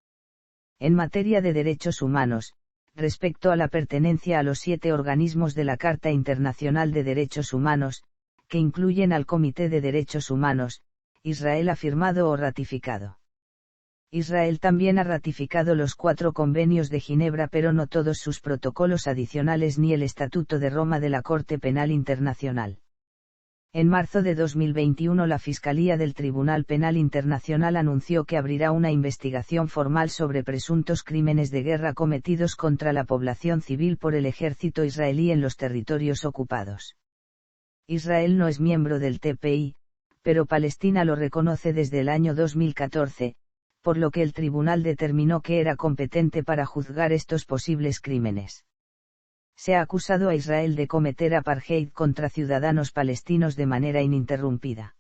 En materia de derechos humanos, respecto a la pertenencia a los 7 organismos de la Carta Internacional de Derechos Humanos, que incluyen al Comité de Derechos Humanos, Israel ha firmado o ratificado. Israel también ha ratificado los 4 convenios de Ginebra pero no todos sus protocolos adicionales ni el Estatuto de Roma de la Corte Penal Internacional. En marzo de 2021 la Fiscalía del Tribunal Penal Internacional anunció que abrirá una investigación formal sobre presuntos crímenes de guerra cometidos contra la población civil por el ejército israelí en los territorios ocupados. Israel no es miembro del TPI, pero Palestina lo reconoce desde el año 2014, por lo que el tribunal determinó que era competente para juzgar estos posibles crímenes. Se ha acusado a Israel de cometer apartheid contra ciudadanos palestinos de manera ininterrumpida.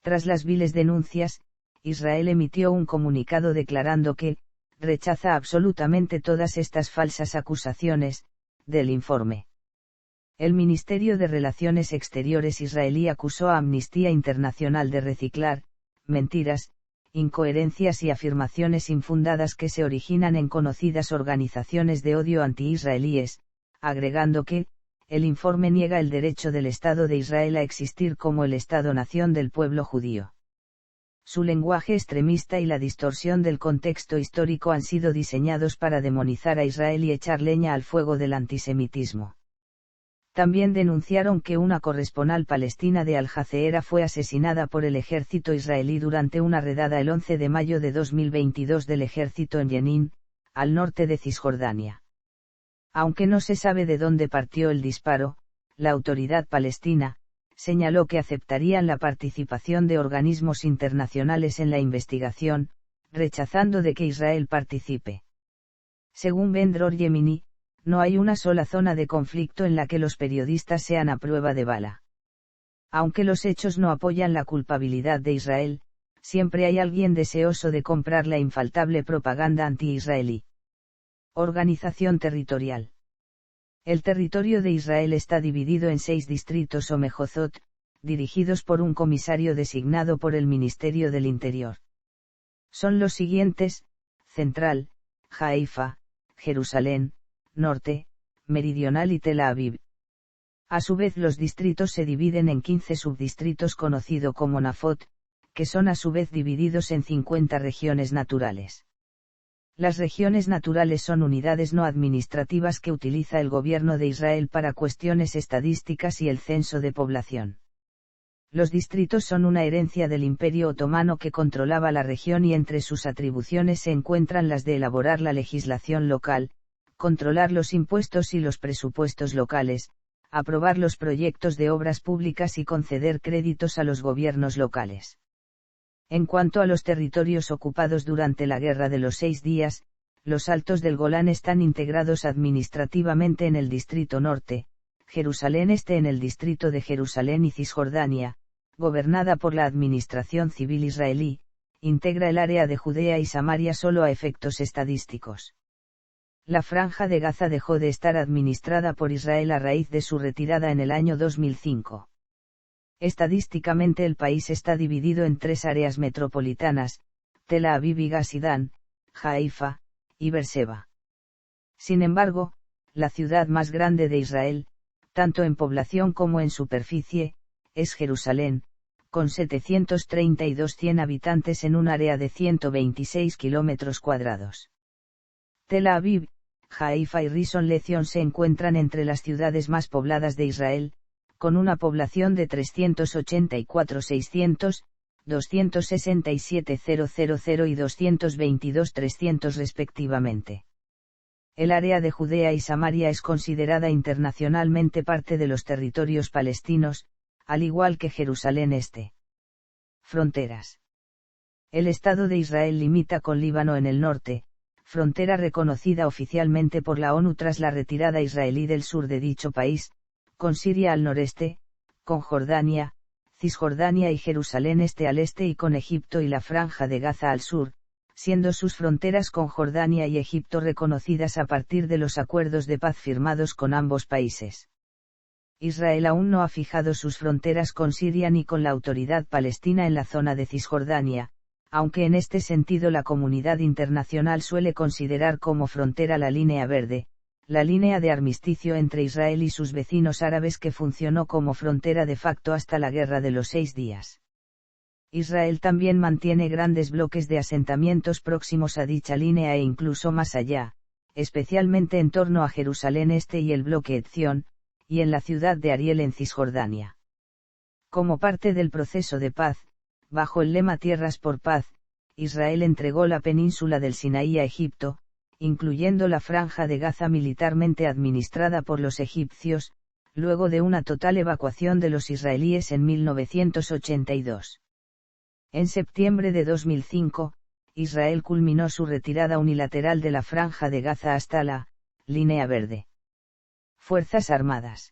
Tras las viles denuncias, Israel emitió un comunicado declarando que rechaza absolutamente todas estas falsas acusaciones del informe. El Ministerio de Relaciones Exteriores israelí acusó a Amnistía Internacional de reciclar mentiras, incoherencias y afirmaciones infundadas que se originan en conocidas organizaciones de odio anti-israelíes, agregando que, el informe niega el derecho del Estado de Israel a existir como el Estado-nación del pueblo judío. Su lenguaje extremista y la distorsión del contexto histórico han sido diseñados para demonizar a Israel y echar leña al fuego del antisemitismo. También denunciaron que una corresponsal palestina de Al Jazeera fue asesinada por el ejército israelí durante una redada el 11 de mayo de 2022 del ejército en Jenin, al norte de Cisjordania. Aunque no se sabe de dónde partió el disparo, la autoridad palestina señaló que aceptarían la participación de organismos internacionales en la investigación, rechazando de que Israel participe. Según Ben-Dror Yemini, no hay una sola zona de conflicto en la que los periodistas sean a prueba de bala. Aunque los hechos no apoyan la culpabilidad de Israel, siempre hay alguien deseoso de comprar la infaltable propaganda anti-israelí. Organización territorial. El territorio de Israel está dividido en 6 distritos o mejozot, dirigidos por un comisario designado por el Ministerio del Interior. Son los siguientes: Central, Haifa, Jerusalén, Norte, Meridional y Tel Aviv. A su vez los distritos se dividen en 15 subdistritos conocido como Nafot, que son a su vez divididos en 50 regiones naturales. Las regiones naturales son unidades no administrativas que utiliza el gobierno de Israel para cuestiones estadísticas y el censo de población. Los distritos son una herencia del Imperio Otomano que controlaba la región y entre sus atribuciones se encuentran las de elaborar la legislación local, controlar los impuestos y los presupuestos locales, aprobar los proyectos de obras públicas y conceder créditos a los gobiernos locales. En cuanto a los territorios ocupados durante la Guerra de los 6 días, los Altos del Golán están integrados administrativamente en el Distrito Norte, Jerusalén Este en el Distrito de Jerusalén y Cisjordania, gobernada por la Administración Civil Israelí, integra el área de Judea y Samaria solo a efectos estadísticos. La Franja de Gaza dejó de estar administrada por Israel a raíz de su retirada en el año 2005. Estadísticamente el país está dividido en 3 áreas metropolitanas, Tel Aviv y Gasidán, Haifa, y Beerseba. Sin embargo, la ciudad más grande de Israel, tanto en población como en superficie, es Jerusalén, con 732.100 habitantes en un área de 126 kilómetros cuadrados. Tel Aviv, Haifa y Rishon LeZion se encuentran entre las ciudades más pobladas de Israel, con una población de 384.600, 267.000 y 222.300 respectivamente. El área de Judea y Samaria es considerada internacionalmente parte de los territorios palestinos, al igual que Jerusalén Este. Fronteras. El Estado de Israel limita con Líbano en el norte, frontera reconocida oficialmente por la ONU tras la retirada israelí del sur de dicho país, con Siria al noreste, con Jordania, Cisjordania y Jerusalén Este al este y con Egipto y la Franja de Gaza al sur, siendo sus fronteras con Jordania y Egipto reconocidas a partir de los acuerdos de paz firmados con ambos países. Israel aún no ha fijado sus fronteras con Siria ni con la autoridad palestina en la zona de Cisjordania, aunque en este sentido la comunidad internacional suele considerar como frontera la línea verde, la línea de armisticio entre Israel y sus vecinos árabes que funcionó como frontera de facto hasta la Guerra de los 6 días. Israel también mantiene grandes bloques de asentamientos próximos a dicha línea e incluso más allá, especialmente en torno a Jerusalén Este y el bloque Etzion, y en la ciudad de Ariel en Cisjordania. Como parte del proceso de paz, bajo el lema Tierras por Paz, Israel entregó la península del Sinaí a Egipto, incluyendo la franja de Gaza militarmente administrada por los egipcios, luego de una total evacuación de los israelíes en 1982. En septiembre de 2005, Israel culminó su retirada unilateral de la franja de Gaza hasta la línea verde. Fuerzas Armadas.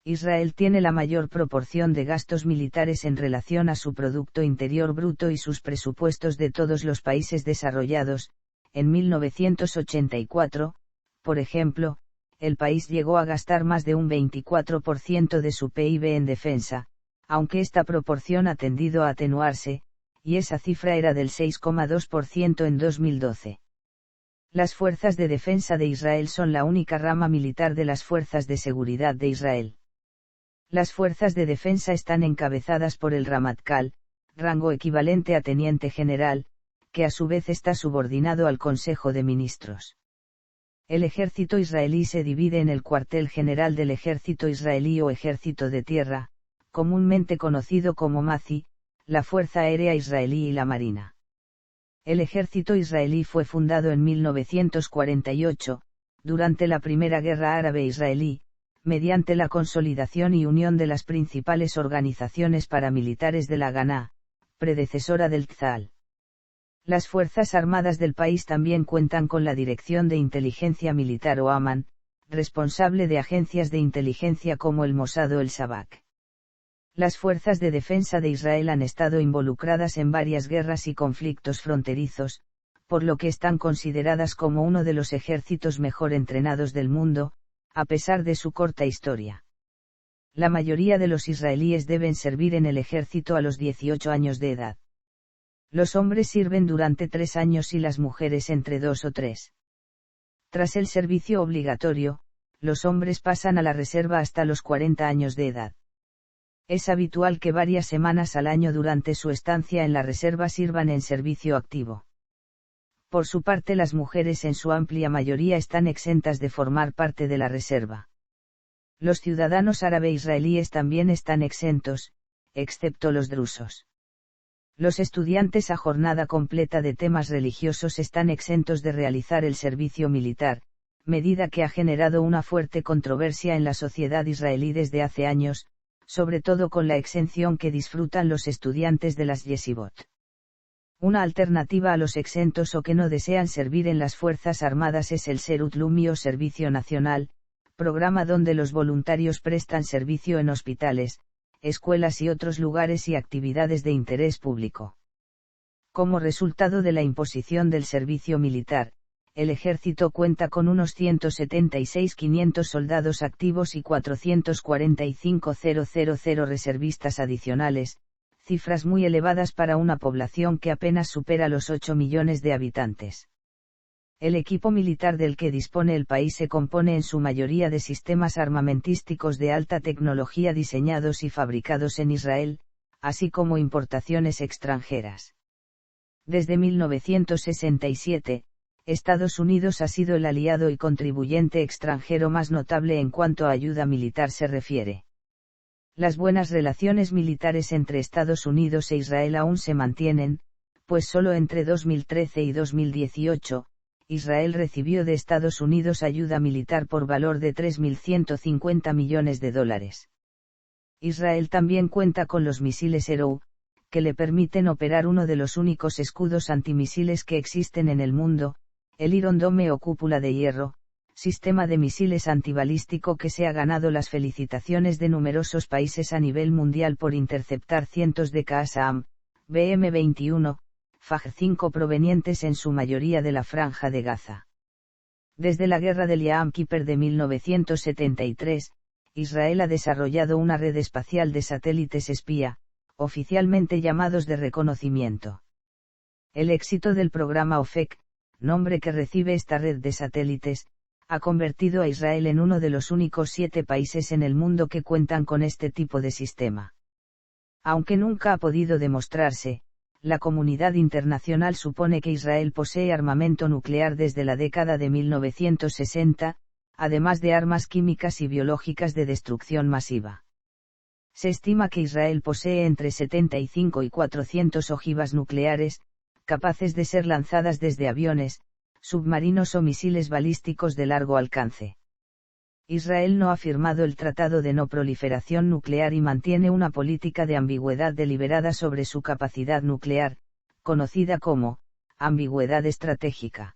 Israel tiene la mayor proporción de gastos militares en relación a su Producto Interior Bruto y sus presupuestos de todos los países desarrollados. En 1984, por ejemplo, el país llegó a gastar más de un 24% de su PIB en defensa, aunque esta proporción ha tendido a atenuarse, y esa cifra era del 6,2% en 2012. Las fuerzas de defensa de Israel son la única rama militar de las fuerzas de seguridad de Israel. Las fuerzas de defensa están encabezadas por el Ramatkal, rango equivalente a teniente general, que a su vez está subordinado al Consejo de Ministros. El ejército israelí se divide en el Cuartel General del Ejército Israelí o Ejército de Tierra, comúnmente conocido como MACI, la Fuerza Aérea Israelí y la Marina. El ejército israelí fue fundado en 1948, durante la Primera Guerra Árabe-Israelí, mediante la consolidación y unión de las principales organizaciones paramilitares de la Haganah, predecesora del Tzal. Las Fuerzas Armadas del país también cuentan con la Dirección de Inteligencia Militar o AMAN, responsable de agencias de inteligencia como el Mossad o el Shabak. Las fuerzas de defensa de Israel han estado involucradas en varias guerras y conflictos fronterizos, por lo que están consideradas como uno de los ejércitos mejor entrenados del mundo, a pesar de su corta historia. La mayoría de los israelíes deben servir en el ejército a los 18 años de edad. Los hombres sirven durante 3 años y las mujeres entre 2 o 3. Tras el servicio obligatorio, los hombres pasan a la reserva hasta los 40 años de edad. Es habitual que varias semanas al año durante su estancia en la reserva sirvan en servicio activo. Por su parte, las mujeres en su amplia mayoría están exentas de formar parte de la reserva. Los ciudadanos árabe-israelíes también están exentos, excepto los drusos. Los estudiantes a jornada completa de temas religiosos están exentos de realizar el servicio militar, medida que ha generado una fuerte controversia en la sociedad israelí desde hace años, sobre todo con la exención que disfrutan los estudiantes de las yeshivot. Una alternativa a los exentos o que no desean servir en las Fuerzas Armadas es el Serut Lumi o Servicio Nacional, programa donde los voluntarios prestan servicio en hospitales, escuelas y otros lugares y actividades de interés público. Como resultado de la imposición del servicio militar, el ejército cuenta con unos 176.500 soldados activos y 445.000 reservistas adicionales, cifras muy elevadas para una población que apenas supera los 8 millones de habitantes. El equipo militar del que dispone el país se compone en su mayoría de sistemas armamentísticos de alta tecnología diseñados y fabricados en Israel, así como importaciones extranjeras. Desde 1967, Estados Unidos ha sido el aliado y contribuyente extranjero más notable en cuanto a ayuda militar se refiere. Las buenas relaciones militares entre Estados Unidos e Israel aún se mantienen, pues solo entre 2013 y 2018, Israel recibió de Estados Unidos ayuda militar por valor de $3.150 millones. Israel también cuenta con los misiles Arrow, que le permiten operar uno de los únicos escudos antimisiles que existen en el mundo, el Iron Dome o cúpula de hierro, sistema de misiles antibalístico que se ha ganado las felicitaciones de numerosos países a nivel mundial por interceptar cientos de Qassam, BM-21, Faj-5 provenientes en su mayoría de la Franja de Gaza. Desde la guerra del Yom Kippur de 1973, Israel ha desarrollado una red espacial de satélites espía, oficialmente llamados de reconocimiento. El éxito del programa OFEC, nombre que recibe esta red de satélites, ha convertido a Israel en uno de los únicos 7 países en el mundo que cuentan con este tipo de sistema. Aunque nunca ha podido demostrarse, la comunidad internacional supone que Israel posee armamento nuclear desde la década de 1960, además de armas químicas y biológicas de destrucción masiva. Se estima que Israel posee entre 75 y 400 ojivas nucleares, capaces de ser lanzadas desde aviones, submarinos o misiles balísticos de largo alcance. Israel no ha firmado el Tratado de No Proliferación Nuclear y mantiene una política de ambigüedad deliberada sobre su capacidad nuclear, conocida como ambigüedad estratégica.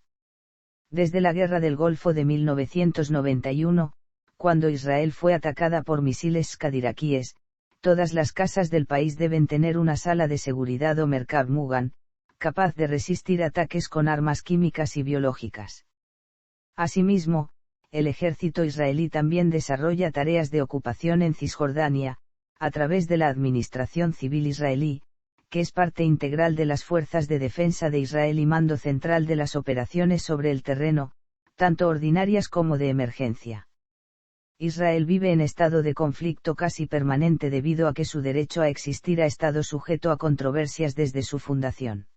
Desde la Guerra del Golfo de 1991, cuando Israel fue atacada por misiles Scad iraquíes, todas las casas del país deben tener una sala de seguridad o Merkab Mugan, capaz de resistir ataques con armas químicas y biológicas. Asimismo, el ejército israelí también desarrolla tareas de ocupación en Cisjordania, a través de la Administración Civil Israelí, que es parte integral de las Fuerzas de Defensa de Israel y mando central de las operaciones sobre el terreno, tanto ordinarias como de emergencia. Israel vive en estado de conflicto casi permanente debido a que su derecho a existir ha estado sujeto a controversias desde su fundación.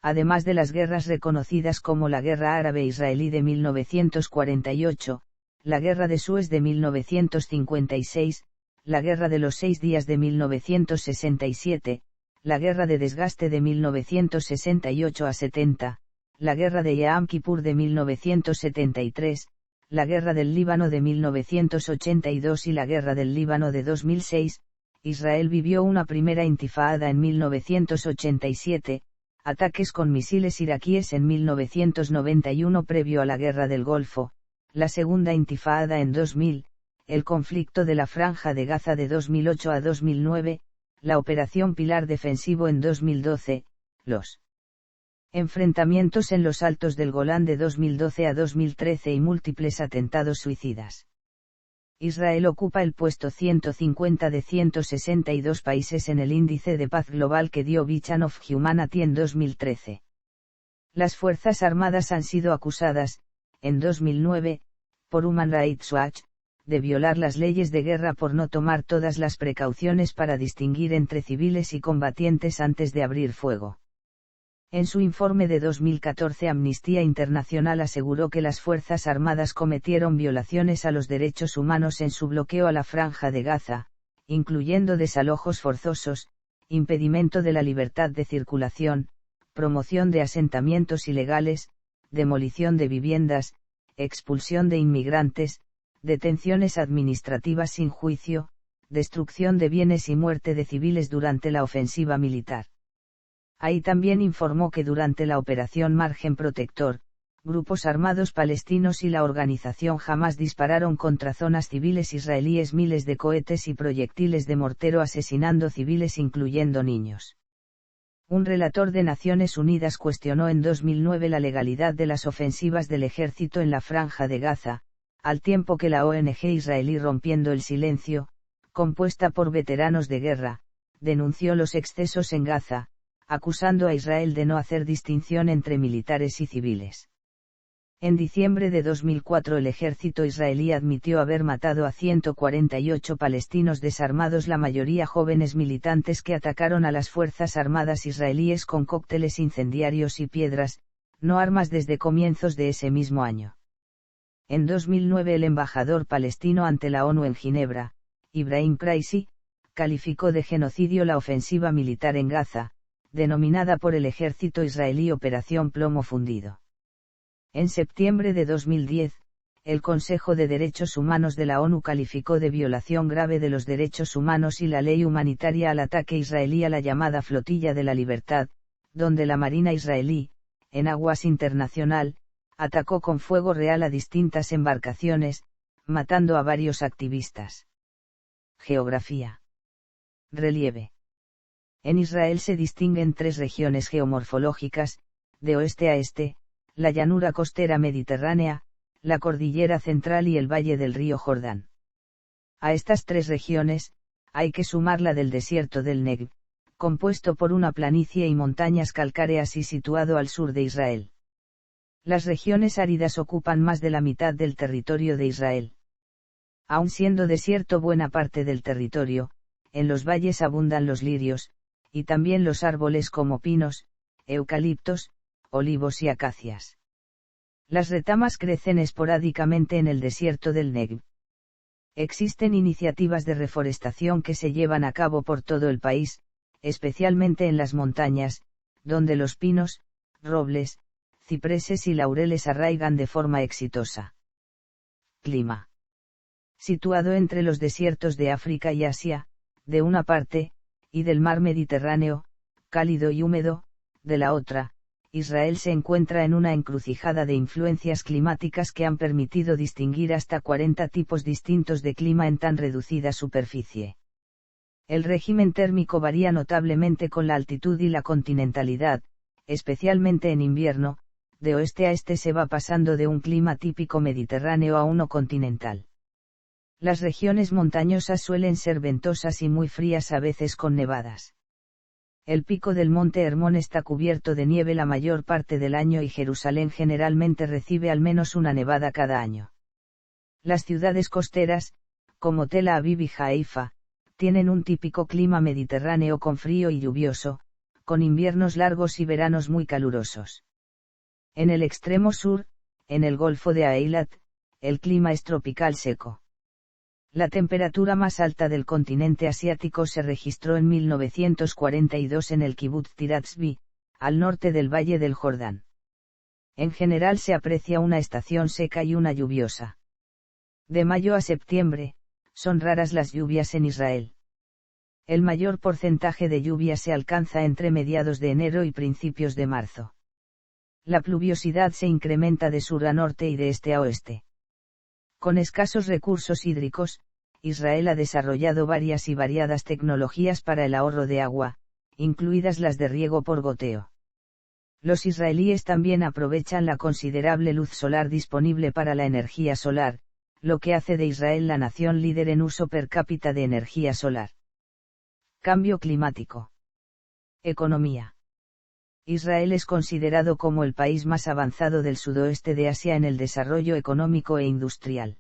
Además de las guerras reconocidas como la Guerra Árabe-Israelí de 1948, la Guerra de Suez de 1956, la Guerra de los 6 días de 1967, la Guerra de Desgaste de 1968 a 70, la Guerra de Yom Kippur de 1973, la Guerra del Líbano de 1982 y la Guerra del Líbano de 2006, Israel vivió una primera intifada en 1987, ataques con misiles iraquíes en 1991 previo a la Guerra del Golfo, la segunda intifada en 2000, el conflicto de la Franja de Gaza de 2008 a 2009, la Operación Pilar Defensivo en 2012, los enfrentamientos en los Altos del Golán de 2012 a 2013 y múltiples atentados suicidas. Israel ocupa el puesto 150 de 162 países en el índice de paz global que dio Beacon of Humanity en 2013. Las Fuerzas Armadas han sido acusadas, en 2009, por Human Rights Watch, de violar las leyes de guerra por no tomar todas las precauciones para distinguir entre civiles y combatientes antes de abrir fuego. En su informe de 2014 Amnistía Internacional aseguró que las Fuerzas Armadas cometieron violaciones a los derechos humanos en su bloqueo a la Franja de Gaza, incluyendo desalojos forzosos, impedimento de la libertad de circulación, promoción de asentamientos ilegales, demolición de viviendas, expulsión de inmigrantes, detenciones administrativas sin juicio, destrucción de bienes y muerte de civiles durante la ofensiva militar. Ahí también informó que durante la Operación Margen Protector, grupos armados palestinos y la organización Hamas dispararon contra zonas civiles israelíes miles de cohetes y proyectiles de mortero asesinando civiles incluyendo niños. Un relator de Naciones Unidas cuestionó en 2009 la legalidad de las ofensivas del ejército en la Franja de Gaza, al tiempo que la ONG israelí Rompiendo el Silencio, compuesta por veteranos de guerra, denunció los excesos en Gaza, acusando a Israel de no hacer distinción entre militares y civiles. En diciembre de 2004 el ejército israelí admitió haber matado a 148 palestinos desarmados, la mayoría jóvenes militantes que atacaron a las fuerzas armadas israelíes con cócteles incendiarios y piedras, no armas desde comienzos de ese mismo año. En 2009 el embajador palestino ante la ONU en Ginebra, Ibrahim Raisi, calificó de genocidio la ofensiva militar en Gaza, denominada por el ejército israelí Operación Plomo Fundido. En septiembre de 2010, el Consejo de Derechos Humanos de la ONU calificó de violación grave de los derechos humanos y la ley humanitaria al ataque israelí a la llamada Flotilla de la Libertad, donde la Marina israelí, en aguas internacional, atacó con fuego real a distintas embarcaciones, matando a varios activistas. Geografía. Relieve. En Israel se distinguen tres regiones geomorfológicas, de oeste a este, la llanura costera mediterránea, la cordillera central y el valle del río Jordán. A estas tres regiones, hay que sumar la del desierto del Negev, compuesto por una planicie y montañas calcáreas y situado al sur de Israel. Las regiones áridas ocupan más de la mitad del territorio de Israel. Aun siendo desierto buena parte del territorio, en los valles abundan los lirios, y también los árboles como pinos, eucaliptos, olivos y acacias. Las retamas crecen esporádicamente en el desierto del Negev. Existen iniciativas de reforestación que se llevan a cabo por todo el país, especialmente en las montañas, donde los pinos, robles, cipreses y laureles arraigan de forma exitosa. Clima. Situado entre los desiertos de África y Asia, de una parte, y del mar Mediterráneo, cálido y húmedo, de la otra, Israel se encuentra en una encrucijada de influencias climáticas que han permitido distinguir hasta 40 tipos distintos de clima en tan reducida superficie. El régimen térmico varía notablemente con la altitud y la continentalidad, especialmente en invierno, de oeste a este se va pasando de un clima típico mediterráneo a uno continental. Las regiones montañosas suelen ser ventosas y muy frías, a veces con nevadas. El pico del monte Hermón está cubierto de nieve la mayor parte del año y Jerusalén generalmente recibe al menos una nevada cada año. Las ciudades costeras, como Tel Aviv y Haifa, tienen un típico clima mediterráneo con frío y lluvioso, con inviernos largos y veranos muy calurosos. En el extremo sur, en el Golfo de Eilat, el clima es tropical seco. La temperatura más alta del continente asiático se registró en 1942 en el kibutz Tirat-Zvi, al norte del Valle del Jordán. En general se aprecia una estación seca y una lluviosa. De mayo a septiembre, son raras las lluvias en Israel. El mayor porcentaje de lluvia se alcanza entre mediados de enero y principios de marzo. La pluviosidad se incrementa de sur a norte y de este a oeste. Con escasos recursos hídricos, Israel ha desarrollado varias y variadas tecnologías para el ahorro de agua, incluidas las de riego por goteo. Los israelíes también aprovechan la considerable luz solar disponible para la energía solar, lo que hace de Israel la nación líder en uso per cápita de energía solar. Cambio climático. Economía. Israel es considerado como el país más avanzado del sudoeste de Asia en el desarrollo económico e industrial.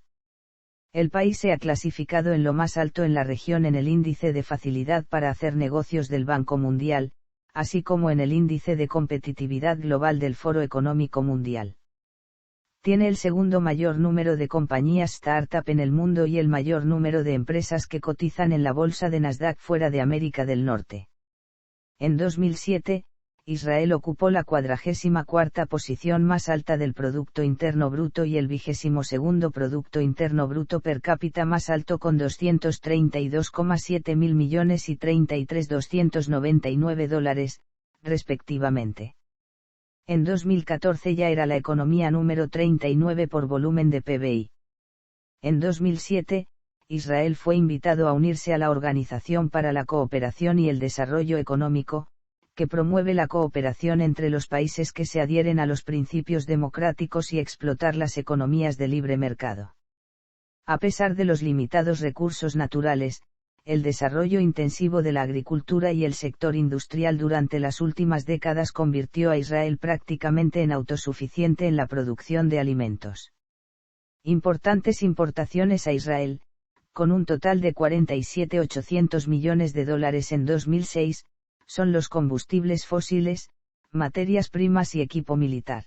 El país se ha clasificado en lo más alto en la región en el índice de facilidad para hacer negocios del Banco Mundial, así como en el índice de competitividad global del Foro Económico Mundial. Tiene el segundo mayor número de compañías startup en el mundo y el mayor número de empresas que cotizan en la bolsa de Nasdaq fuera de América del Norte. En 2007, Israel ocupó la 44ª posición más alta del Producto Interno Bruto y el 22º Producto Interno Bruto per cápita más alto con 232,7 mil millones y 33.299 dólares, respectivamente. En 2014 ya era la economía número 39 por volumen de PBI. En 2007, Israel fue invitado a unirse a la Organización para la Cooperación y el Desarrollo Económico, que promueve la cooperación entre los países que se adhieren a los principios democráticos y explotar las economías de libre mercado. A pesar de los limitados recursos naturales, el desarrollo intensivo de la agricultura y el sector industrial durante las últimas décadas convirtió a Israel prácticamente en autosuficiente en la producción de alimentos. Importantes importaciones a Israel, con un total de 47.800 millones de dólares en 2006, son los combustibles fósiles, materias primas y equipo militar.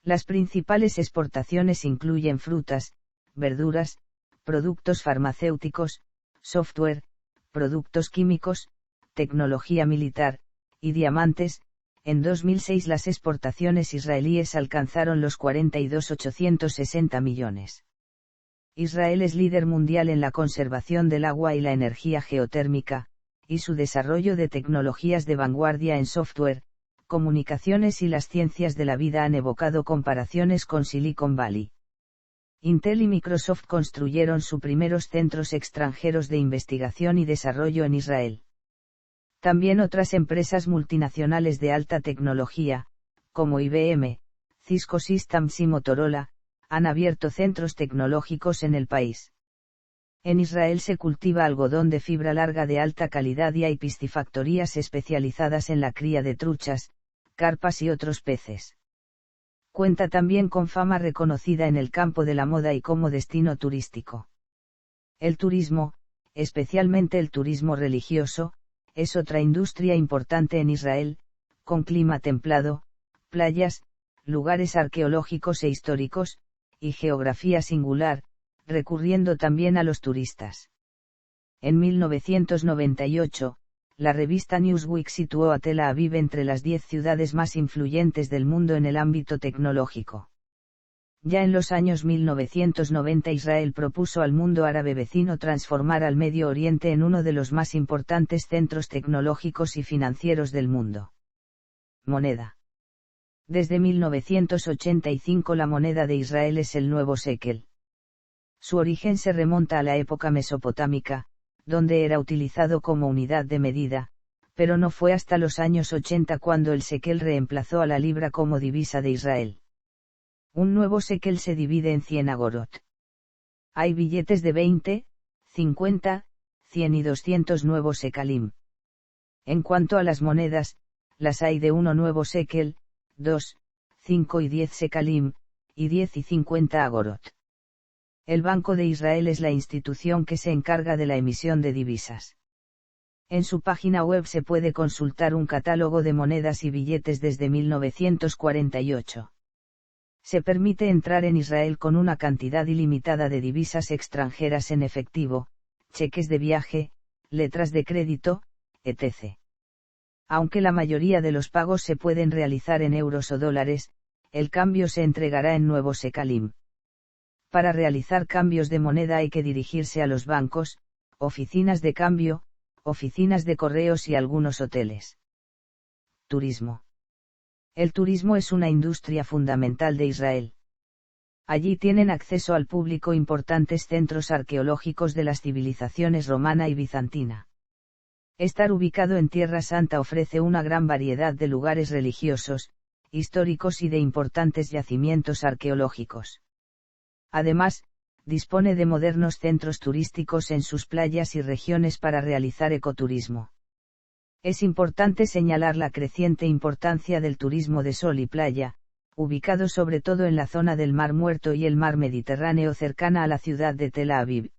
Las principales exportaciones incluyen frutas, verduras, productos farmacéuticos, software, productos químicos, tecnología militar, y diamantes. En 2006 las exportaciones israelíes alcanzaron los 42.860 millones. Israel es líder mundial en la conservación del agua y la energía geotérmica, y su desarrollo de tecnologías de vanguardia en software, comunicaciones y las ciencias de la vida han evocado comparaciones con Silicon Valley. Intel y Microsoft construyeron sus primeros centros extranjeros de investigación y desarrollo en Israel. También otras empresas multinacionales de alta tecnología, como IBM, Cisco Systems y Motorola, han abierto centros tecnológicos en el país. En Israel se cultiva algodón de fibra larga de alta calidad y hay piscifactorías especializadas en la cría de truchas, carpas y otros peces. Cuenta también con fama reconocida en el campo de la moda y como destino turístico. El turismo, especialmente el turismo religioso, es otra industria importante en Israel, con clima templado, playas, lugares arqueológicos e históricos, y geografía singular, recurriendo también a los turistas. En 1998, la revista Newsweek situó a Tel Aviv entre las 10 ciudades más influyentes del mundo en el ámbito tecnológico. Ya en los años 1990 Israel propuso al mundo árabe vecino transformar al Medio Oriente en uno de los más importantes centros tecnológicos y financieros del mundo. Moneda. Desde 1985 la moneda de Israel es el nuevo shekel. Su origen se remonta a la época mesopotámica, donde era utilizado como unidad de medida, pero no fue hasta los años 80 cuando el shekel reemplazó a la libra como divisa de Israel. Un nuevo shekel se divide en 100 agorot. Hay billetes de 20, 50, 100 y 200 nuevos shekalim. En cuanto a las monedas, las hay de 1 nuevo shekel, 2, 5 y 10 shekalim, y 10 y 50 agorot. El Banco de Israel es la institución que se encarga de la emisión de divisas. En su página web se puede consultar un catálogo de monedas y billetes desde 1948. Se permite entrar en Israel con una cantidad ilimitada de divisas extranjeras en efectivo, cheques de viaje, letras de crédito, etc. Aunque la mayoría de los pagos se pueden realizar en euros o dólares, el cambio se entregará en nuevos shekalim. Para realizar cambios de moneda hay que dirigirse a los bancos, oficinas de cambio, oficinas de correos y algunos hoteles. Turismo. El turismo es una industria fundamental de Israel. Allí tienen acceso al público importantes centros arqueológicos de las civilizaciones romana y bizantina. Estar ubicado en Tierra Santa ofrece una gran variedad de lugares religiosos, históricos y de importantes yacimientos arqueológicos. Además, dispone de modernos centros turísticos en sus playas y regiones para realizar ecoturismo. Es importante señalar la creciente importancia del turismo de sol y playa, ubicado sobre todo en la zona del Mar Muerto y el Mar Mediterráneo cercana a la ciudad de Tel Aviv.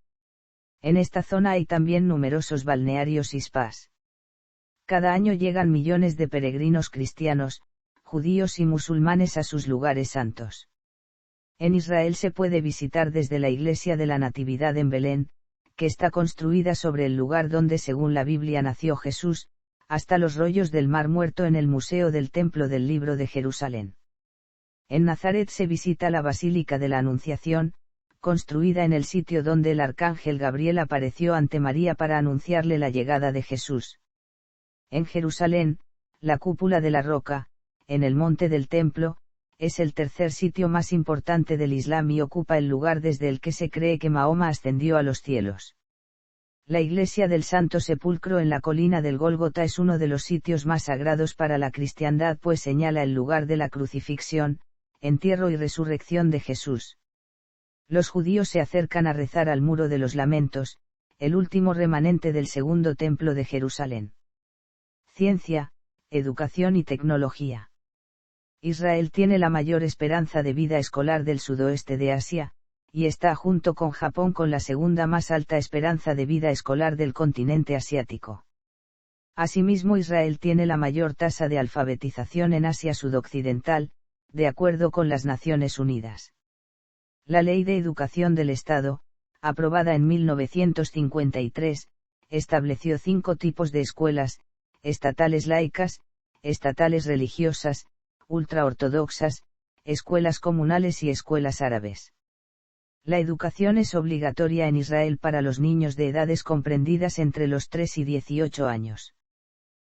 En esta zona hay también numerosos balnearios y spas. Cada año llegan millones de peregrinos cristianos, judíos y musulmanes a sus lugares santos. En Israel se puede visitar desde la iglesia de la Natividad en Belén, que está construida sobre el lugar donde según la Biblia nació Jesús, hasta los rollos del Mar Muerto en el Museo del Templo del Libro de Jerusalén. En Nazaret se visita la Basílica de la Anunciación, construida en el sitio donde el arcángel Gabriel apareció ante María para anunciarle la llegada de Jesús. En Jerusalén, la cúpula de la roca, en el monte del templo, es el tercer sitio más importante del Islam y ocupa el lugar desde el que se cree que Mahoma ascendió a los cielos. La iglesia del Santo Sepulcro en la colina del Gólgota es uno de los sitios más sagrados para la cristiandad pues señala el lugar de la crucifixión, entierro y resurrección de Jesús. Los judíos se acercan a rezar al Muro de los Lamentos, el último remanente del segundo templo de Jerusalén. Ciencia, educación y tecnología. Israel tiene la mayor esperanza de vida escolar del sudoeste de Asia, y está junto con Japón con la segunda más alta esperanza de vida escolar del continente asiático. Asimismo Israel tiene la mayor tasa de alfabetización en Asia Sudoccidental, de acuerdo con las Naciones Unidas. La Ley de Educación del Estado, aprobada en 1953, estableció 5 tipos de escuelas: estatales laicas, estatales religiosas, ultraortodoxas, escuelas comunales y escuelas árabes. La educación es obligatoria en Israel para los niños de edades comprendidas entre los 3 y 18 años.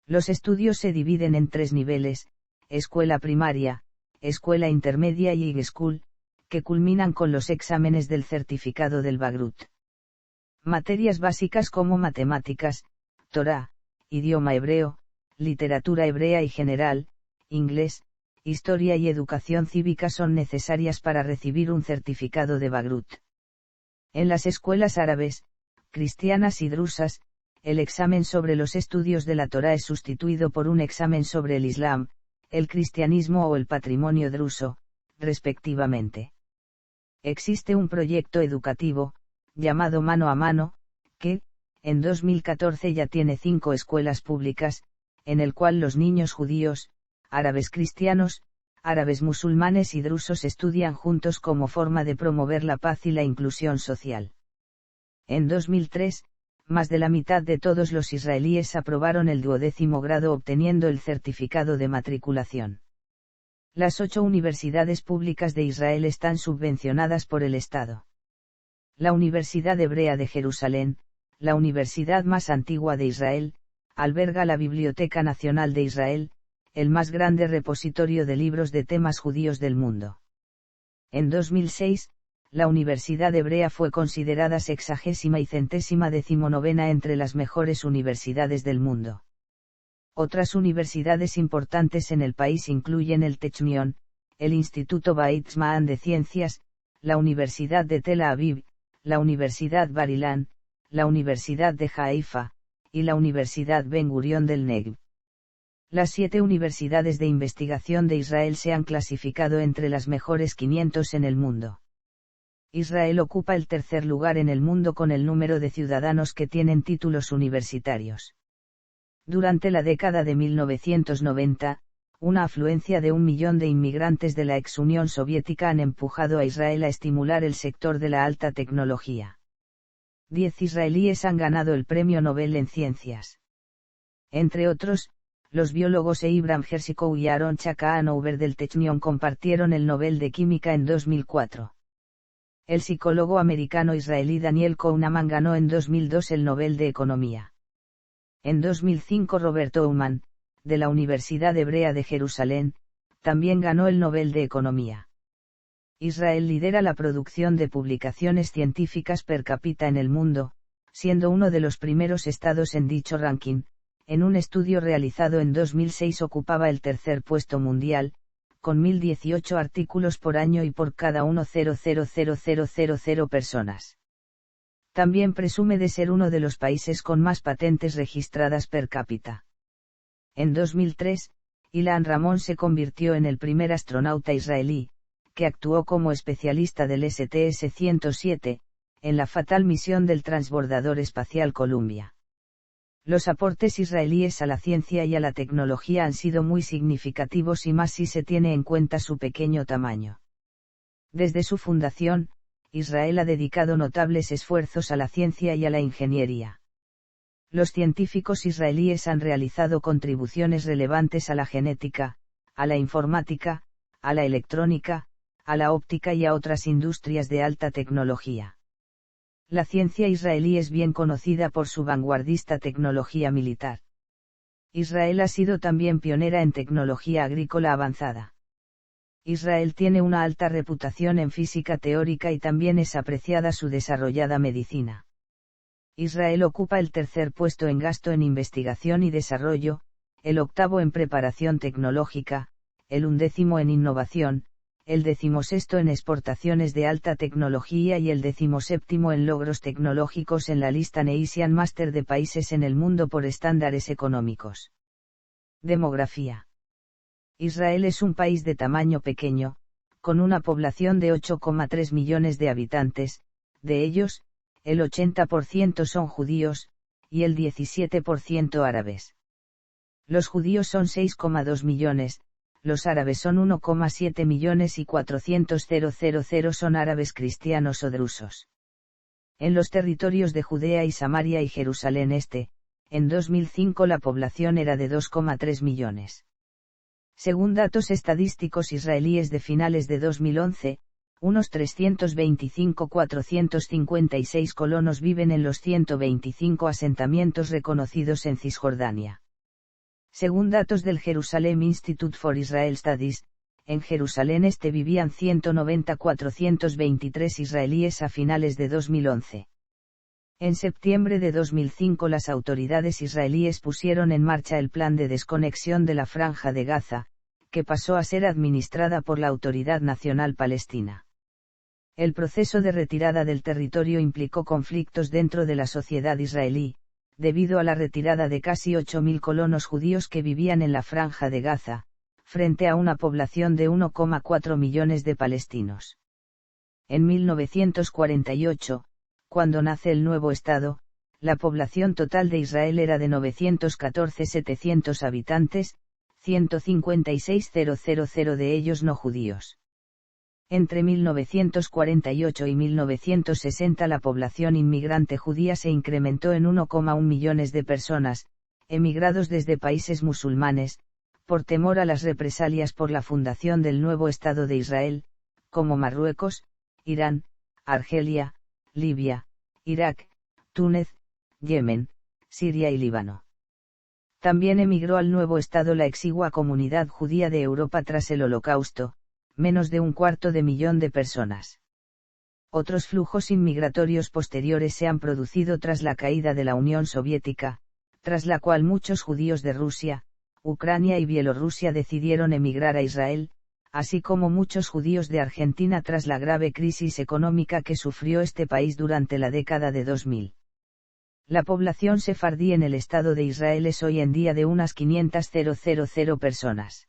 Los estudios se dividen en 3 niveles: escuela primaria, escuela intermedia y high school, que culminan con los exámenes del certificado del Bagrut. Materias básicas como matemáticas, Torá, idioma hebreo, literatura hebrea y general, inglés, historia y educación cívica son necesarias para recibir un certificado de Bagrut. En las escuelas árabes, cristianas y drusas, el examen sobre los estudios de la Torá es sustituido por un examen sobre el Islam, el cristianismo o el patrimonio druso, respectivamente. Existe un proyecto educativo, llamado Mano a Mano, que, en 2014 ya tiene 5 escuelas públicas, en el cual los niños judíos, árabes cristianos, árabes musulmanes y drusos estudian juntos como forma de promover la paz y la inclusión social. En 2003, más de la mitad de todos los israelíes aprobaron el 12º grado obteniendo el certificado de matriculación. Las 8 universidades públicas de Israel están subvencionadas por el Estado. La Universidad Hebrea de Jerusalén, la universidad más antigua de Israel, alberga la Biblioteca Nacional de Israel, el más grande repositorio de libros de temas judíos del mundo. En 2006, la Universidad Hebrea fue considerada 60ª y 119ª entre las mejores universidades del mundo. Otras universidades importantes en el país incluyen el Technion, el Instituto Weizmann de Ciencias, la Universidad de Tel Aviv, la Universidad Bar Ilan, la Universidad de Haifa, y la Universidad Ben Gurión del Negev. Las 7 universidades de investigación de Israel se han clasificado entre las mejores 500 en el mundo. Israel ocupa el tercer lugar en el mundo con el número de ciudadanos que tienen títulos universitarios. Durante la década de 1990, una afluencia de 1 millón de inmigrantes de la ex Unión Soviética han empujado a Israel a estimular el sector de la alta tecnología. 10 israelíes han ganado el Premio Nobel en Ciencias. Entre otros, los biólogos Abraham Hersikow y Aaron Chaka-Hanover del Technion compartieron el Nobel de Química en 2004. El psicólogo americano-israelí Daniel Kahneman ganó en 2002 el Nobel de Economía. En 2005 Robert Aumann, de la Universidad Hebrea de Jerusalén, también ganó el Nobel de Economía. Israel lidera la producción de publicaciones científicas per cápita en el mundo, siendo uno de los primeros estados en dicho ranking. En un estudio realizado en 2006 ocupaba el tercer puesto mundial, con 1018 artículos por año y por cada uno 0,00000 personas. También presume de ser uno de los países con más patentes registradas per cápita. En 2003, Ilan Ramon se convirtió en el primer astronauta israelí, que actuó como especialista del STS-107, en la fatal misión del transbordador espacial Columbia. Los aportes israelíes a la ciencia y a la tecnología han sido muy significativos y más si se tiene en cuenta su pequeño tamaño. Desde su fundación, Israel ha dedicado notables esfuerzos a la ciencia y a la ingeniería. Los científicos israelíes han realizado contribuciones relevantes a la genética, a la informática, a la electrónica, a la óptica y a otras industrias de alta tecnología. La ciencia israelí es bien conocida por su vanguardista tecnología militar. Israel ha sido también pionera en tecnología agrícola avanzada. Israel tiene una alta reputación en física teórica y también es apreciada su desarrollada medicina. Israel ocupa el tercer puesto en gasto en investigación y desarrollo, el 8º en preparación tecnológica, el 11º en innovación, el 16º en exportaciones de alta tecnología y el 17º en logros tecnológicos en la lista Asian Master de países en el mundo por estándares económicos. Demografía. Israel es un país de tamaño pequeño, con una población de 8,3 millones de habitantes, de ellos, el 80% son judíos, y el 17% árabes. Los judíos son 6,2 millones, los árabes son 1,7 millones y 400.000 son árabes cristianos o drusos. En los territorios de Judea y Samaria y Jerusalén Este, en 2005 la población era de 2,3 millones. Según datos estadísticos israelíes de finales de 2011, unos 325.456 colonos viven en los 125 asentamientos reconocidos en Cisjordania. Según datos del Jerusalem Institute for Israel Studies, en Jerusalén Este vivían 190.423 israelíes a finales de 2011. En septiembre de 2005 las autoridades israelíes pusieron en marcha el plan de desconexión de la Franja de Gaza, que pasó a ser administrada por la Autoridad Nacional Palestina. El proceso de retirada del territorio implicó conflictos dentro de la sociedad israelí, debido a la retirada de casi 8.000 colonos judíos que vivían en la Franja de Gaza, frente a una población de 1,4 millones de palestinos. En 1948, cuando nace el nuevo Estado, la población total de Israel era de 914.700 habitantes, 156.000 de ellos no judíos. Entre 1948 y 1960 la población inmigrante judía se incrementó en 1,1 millones de personas, emigrados desde países musulmanes, por temor a las represalias por la fundación del nuevo Estado de Israel, como Marruecos, Irán, Argelia, Libia, Irak, Túnez, Yemen, Siria y Líbano. También emigró al nuevo Estado la exigua comunidad judía de Europa tras el Holocausto, menos de 250.000 de personas. Otros flujos inmigratorios posteriores se han producido tras la caída de la Unión Soviética, tras la cual muchos judíos de Rusia, Ucrania y Bielorrusia decidieron emigrar a Israel, así como muchos judíos de Argentina tras la grave crisis económica que sufrió este país durante la década de 2000. La población sefardí en el Estado de Israel es hoy en día de unas 500.000 personas.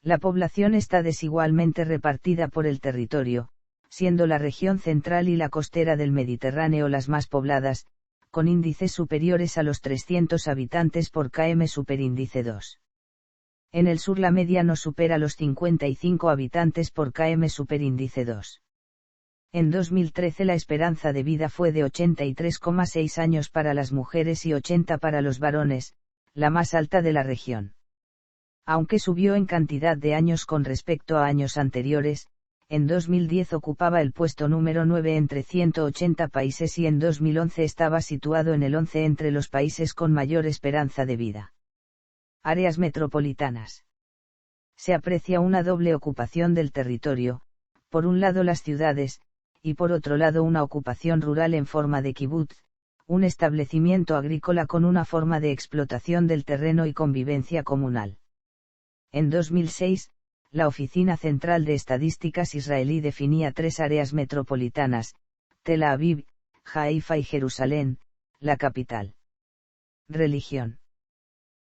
La población está desigualmente repartida por el territorio, siendo la región central y la costera del Mediterráneo las más pobladas, con índices superiores a los 300 habitantes por km superíndice 2. En el sur la media no supera los 55 habitantes por km superíndice 2. En 2013 la esperanza de vida fue de 83,6 años para las mujeres y 80 para los varones, la más alta de la región. Aunque subió en cantidad de años con respecto a años anteriores, en 2010 ocupaba el puesto número 9 entre 180 países y en 2011 estaba situado en el 11 entre los países con mayor esperanza de vida. Áreas metropolitanas. Se aprecia una doble ocupación del territorio, por un lado las ciudades, y por otro lado una ocupación rural en forma de kibutz, un establecimiento agrícola con una forma de explotación del terreno y convivencia comunal. En 2006, la Oficina Central de Estadísticas israelí definía 3 áreas metropolitanas, Tel Aviv, Haifa y Jerusalén, la capital. Religión.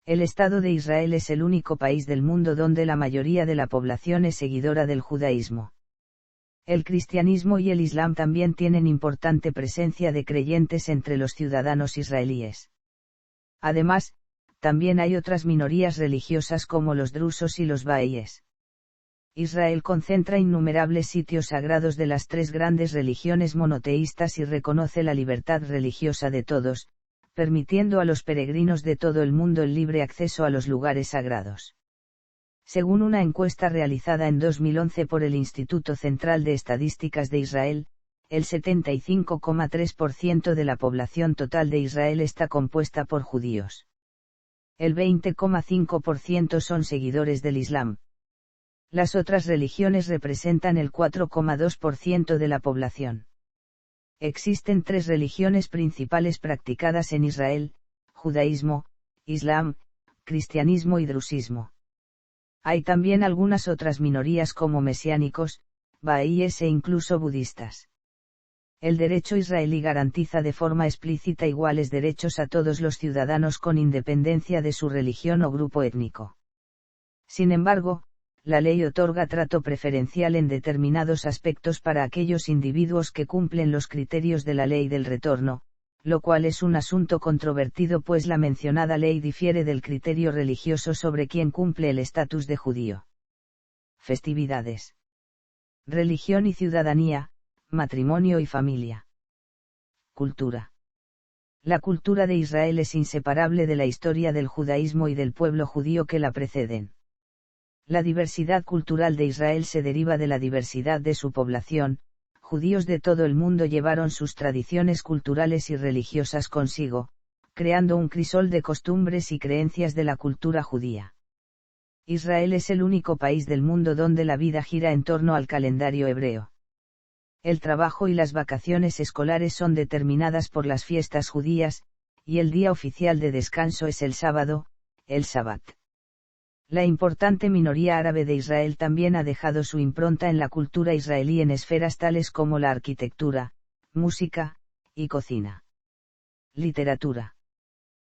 El Estado de Israel es el único país del mundo donde la mayoría de la población es seguidora del judaísmo. El cristianismo y el islam también tienen importante presencia de creyentes entre los ciudadanos israelíes. Además, también hay otras minorías religiosas como los drusos y los baíes. Israel concentra innumerables sitios sagrados de las 3 grandes religiones monoteístas y reconoce la libertad religiosa de todos, permitiendo a los peregrinos de todo el mundo el libre acceso a los lugares sagrados. Según una encuesta realizada en 2011 por el Instituto Central de Estadísticas de Israel, el 75,3% de la población total de Israel está compuesta por judíos. El 20,5% son seguidores del Islam. Las otras religiones representan el 4,2% de la población. Existen 3 religiones principales practicadas en Israel: judaísmo, islam, cristianismo y drusismo. Hay también algunas otras minorías como mesiánicos, baíes e incluso budistas. El derecho israelí garantiza de forma explícita iguales derechos a todos los ciudadanos con independencia de su religión o grupo étnico. Sin embargo, la ley otorga trato preferencial en determinados aspectos para aquellos individuos que cumplen los criterios de la ley del retorno, lo cual es un asunto controvertido pues la mencionada ley difiere del criterio religioso sobre quien cumple el estatus de judío. Festividades. Religión y ciudadanía, matrimonio y familia. Cultura. La cultura de Israel es inseparable de la historia del judaísmo y del pueblo judío que la preceden. La diversidad cultural de Israel se deriva de la diversidad de su población. Judíos de todo el mundo llevaron sus tradiciones culturales y religiosas consigo, creando un crisol de costumbres y creencias de la cultura judía. Israel es el único país del mundo donde la vida gira en torno al calendario hebreo. El trabajo y las vacaciones escolares son determinadas por las fiestas judías, y el día oficial de descanso es el sábado, el Sabbat. La importante minoría árabe de Israel también ha dejado su impronta en la cultura israelí en esferas tales como la arquitectura, música, y cocina. Literatura.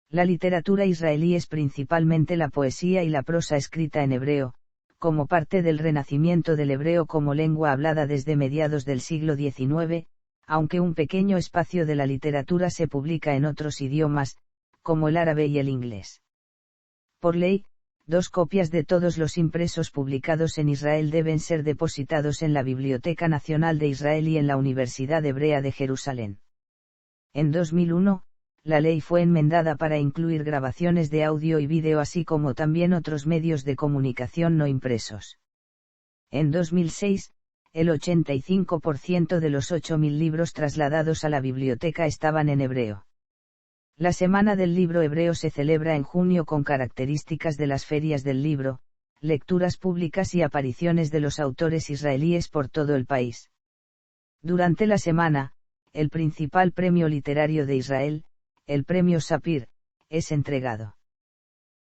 La literatura israelí es principalmente la poesía y la prosa escrita en hebreo, como parte del renacimiento del hebreo como lengua hablada desde mediados del siglo XIX, aunque un pequeño espacio de la literatura se publica en otros idiomas, como el árabe y el inglés. Por ley, 2 copias de todos los impresos publicados en Israel deben ser depositados en la Biblioteca Nacional de Israel y en la Universidad Hebrea de Jerusalén. En 2001, la ley fue enmendada para incluir grabaciones de audio y vídeo así como también otros medios de comunicación no impresos. En 2006, el 85% de los 8.000 libros trasladados a la biblioteca estaban en hebreo. La Semana del Libro Hebreo se celebra en junio con características de las ferias del libro, lecturas públicas y apariciones de los autores israelíes por todo el país. Durante la semana, el principal premio literario de Israel, el Premio Sapir, es entregado.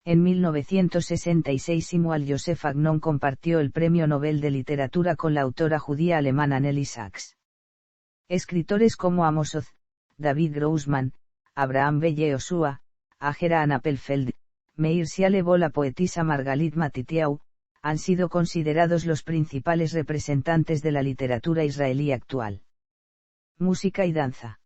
En 1966 Samuel Joseph Agnon compartió el Premio Nobel de Literatura con la autora judía alemana Nelly Sachs. Escritores como Amos Oz, David Grossman, Abraham B. Yehoshua, Ajera Anapelfeld, Meir Sialevo, la poetisa Margalit Matitiau, han sido considerados los principales representantes de la literatura israelí actual. Música y danza.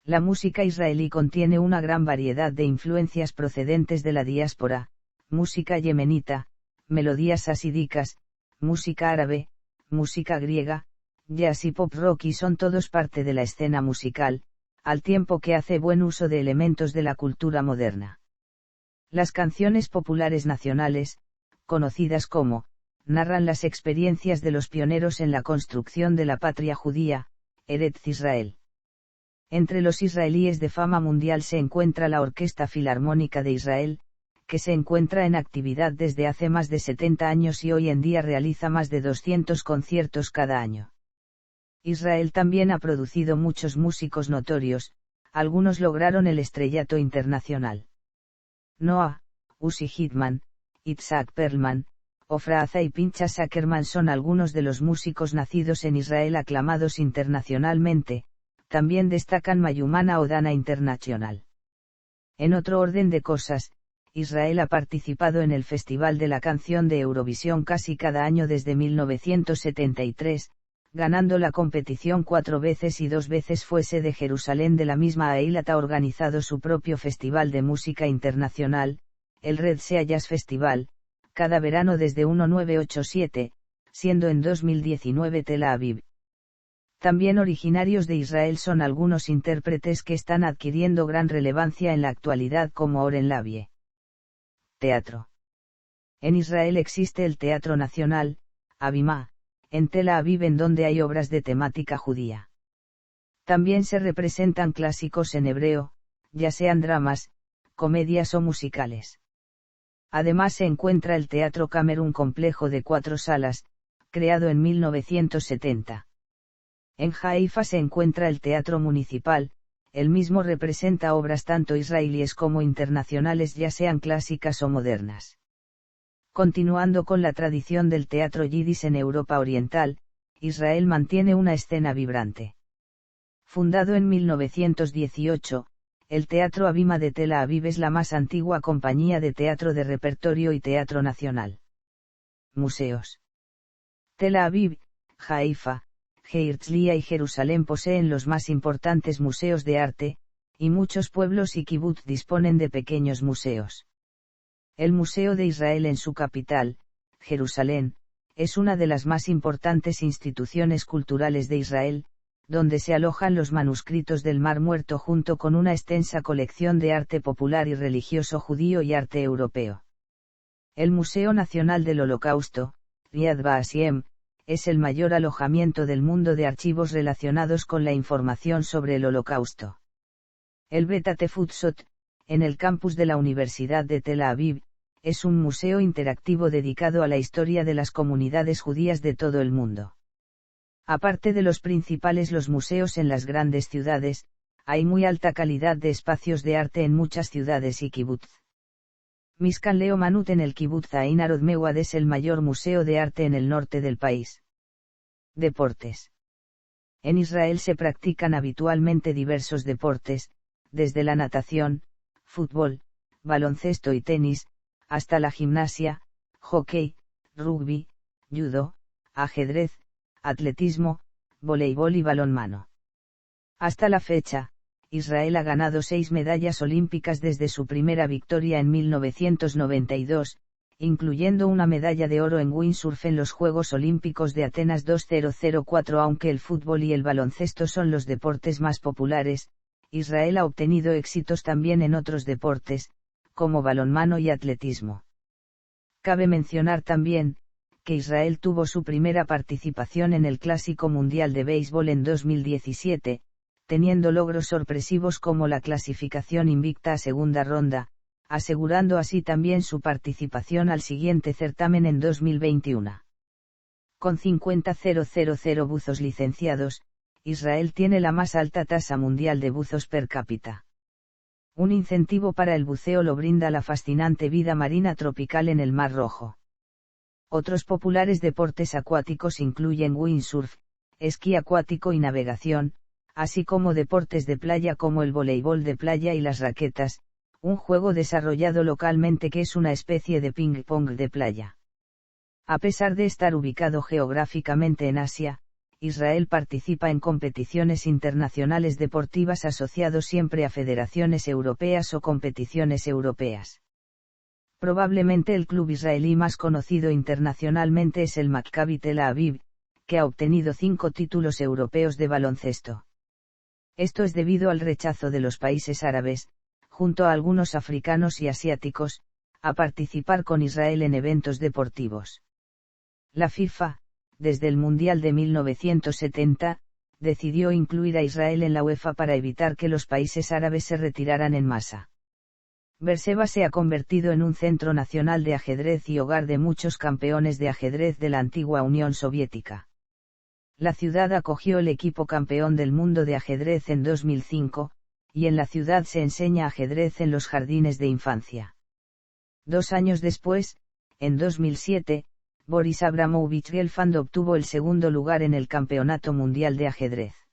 La música israelí contiene una gran variedad de influencias procedentes de la diáspora, música yemenita, melodías hasídicas, música árabe, música griega, jazz y pop rock y son todos parte de la escena musical, al tiempo que hace buen uso de elementos de la cultura moderna. Las canciones populares nacionales, conocidas como, narran las experiencias de los pioneros en la construcción de la patria judía, Eretz Israel. Entre los israelíes de fama mundial se encuentra la Orquesta Filarmónica de Israel, que se encuentra en actividad desde hace más de 70 años y hoy en día realiza más de 200 conciertos cada año. Israel también ha producido muchos músicos notorios, algunos lograron el estrellato internacional. Noah, Uzi Hitman, Itzhak Perlman, Ofra Haza y Pinchas Ackerman son algunos de los músicos nacidos en Israel aclamados internacionalmente, también destacan Mayumana o Dana International. En otro orden de cosas, Israel ha participado en el Festival de la Canción de Eurovisión casi cada año desde 1973, ganando la competición 4 veces y 2 veces fue sede Jerusalén de la misma. Eilat ha organizado su propio festival de música internacional, el Red Sea Jazz Festival, cada verano desde 1987, siendo en 2019 Tel Aviv. También originarios de Israel son algunos intérpretes que están adquiriendo gran relevancia en la actualidad como Oren Lavie. Teatro. En Israel existe el Teatro Nacional, Abimá, en Tel Aviv en donde hay obras de temática judía. También se representan clásicos en hebreo, ya sean dramas, comedias o musicales. Además se encuentra el Teatro Kamer, un complejo de 4 salas, creado en 1970. En Haifa se encuentra el Teatro Municipal, el mismo representa obras tanto israelíes como internacionales ya sean clásicas o modernas. Continuando con la tradición del teatro yidis en Europa Oriental, Israel mantiene una escena vibrante. Fundado en 1918, el Teatro Abimá de Tel Aviv es la más antigua compañía de teatro de repertorio y teatro nacional. Museos. Tel Aviv, Haifa, Herzliya y Jerusalén poseen los más importantes museos de arte, y muchos pueblos y kibutz disponen de pequeños museos. El Museo de Israel en su capital, Jerusalén, es una de las más importantes instituciones culturales de Israel, donde se alojan los manuscritos del Mar Muerto junto con una extensa colección de arte popular y religioso judío y arte europeo. El Museo Nacional del Holocausto, Yad Vashem, es el mayor alojamiento del mundo de archivos relacionados con la información sobre el Holocausto. El Bet Hatefutzot, en el campus de la Universidad de Tel Aviv, es un museo interactivo dedicado a la historia de las comunidades judías de todo el mundo. Aparte de los museos en las grandes ciudades, hay muy alta calidad de espacios de arte en muchas ciudades y kibutz. Mishkan Leomanut en el kibutz Ain Arod Mewad es el mayor museo de arte en el norte del país. Deportes. En Israel se practican habitualmente diversos deportes, desde la natación, fútbol, baloncesto y tenis, hasta la gimnasia, hockey, rugby, judo, ajedrez, atletismo, voleibol y balonmano. Hasta la fecha, Israel ha ganado 6 medallas olímpicas desde su primera victoria en 1992, incluyendo una medalla de oro en windsurf en los Juegos Olímpicos de Atenas 2004. Aunque el fútbol y el baloncesto son los deportes más populares, Israel ha obtenido éxitos también en otros deportes, como balonmano y atletismo. Cabe mencionar también, que Israel tuvo su primera participación en el Clásico Mundial de Béisbol en 2017, teniendo logros sorpresivos como la clasificación invicta a segunda ronda, asegurando así también su participación al siguiente certamen en 2021. Con 50.000 buzos licenciados, Israel tiene la más alta tasa mundial de buzos per cápita. Un incentivo para el buceo lo brinda la fascinante vida marina tropical en el Mar Rojo. Otros populares deportes acuáticos incluyen windsurf, esquí acuático y navegación, así como deportes de playa como el voleibol de playa y las raquetas, un juego desarrollado localmente que es una especie de ping-pong de playa. A pesar de estar ubicado geográficamente en Asia, Israel participa en competiciones internacionales deportivas asociados siempre a federaciones europeas o competiciones europeas. Probablemente el club israelí más conocido internacionalmente es el Maccabi Tel Aviv, que ha obtenido 5 títulos europeos de baloncesto. Esto es debido al rechazo de los países árabes, junto a algunos africanos y asiáticos, a participar con Israel en eventos deportivos. La FIFA, desde el Mundial de 1970, decidió incluir a Israel en la UEFA para evitar que los países árabes se retiraran en masa. Beerseba se ha convertido en un centro nacional de ajedrez y hogar de muchos campeones de ajedrez de la antigua Unión Soviética. La ciudad acogió el equipo campeón del mundo de ajedrez en 2005, y en la ciudad se enseña ajedrez en los jardines de infancia. 2 años después, en 2007, Boris Abramovich Gelfand obtuvo el segundo lugar en el Campeonato Mundial de Ajedrez.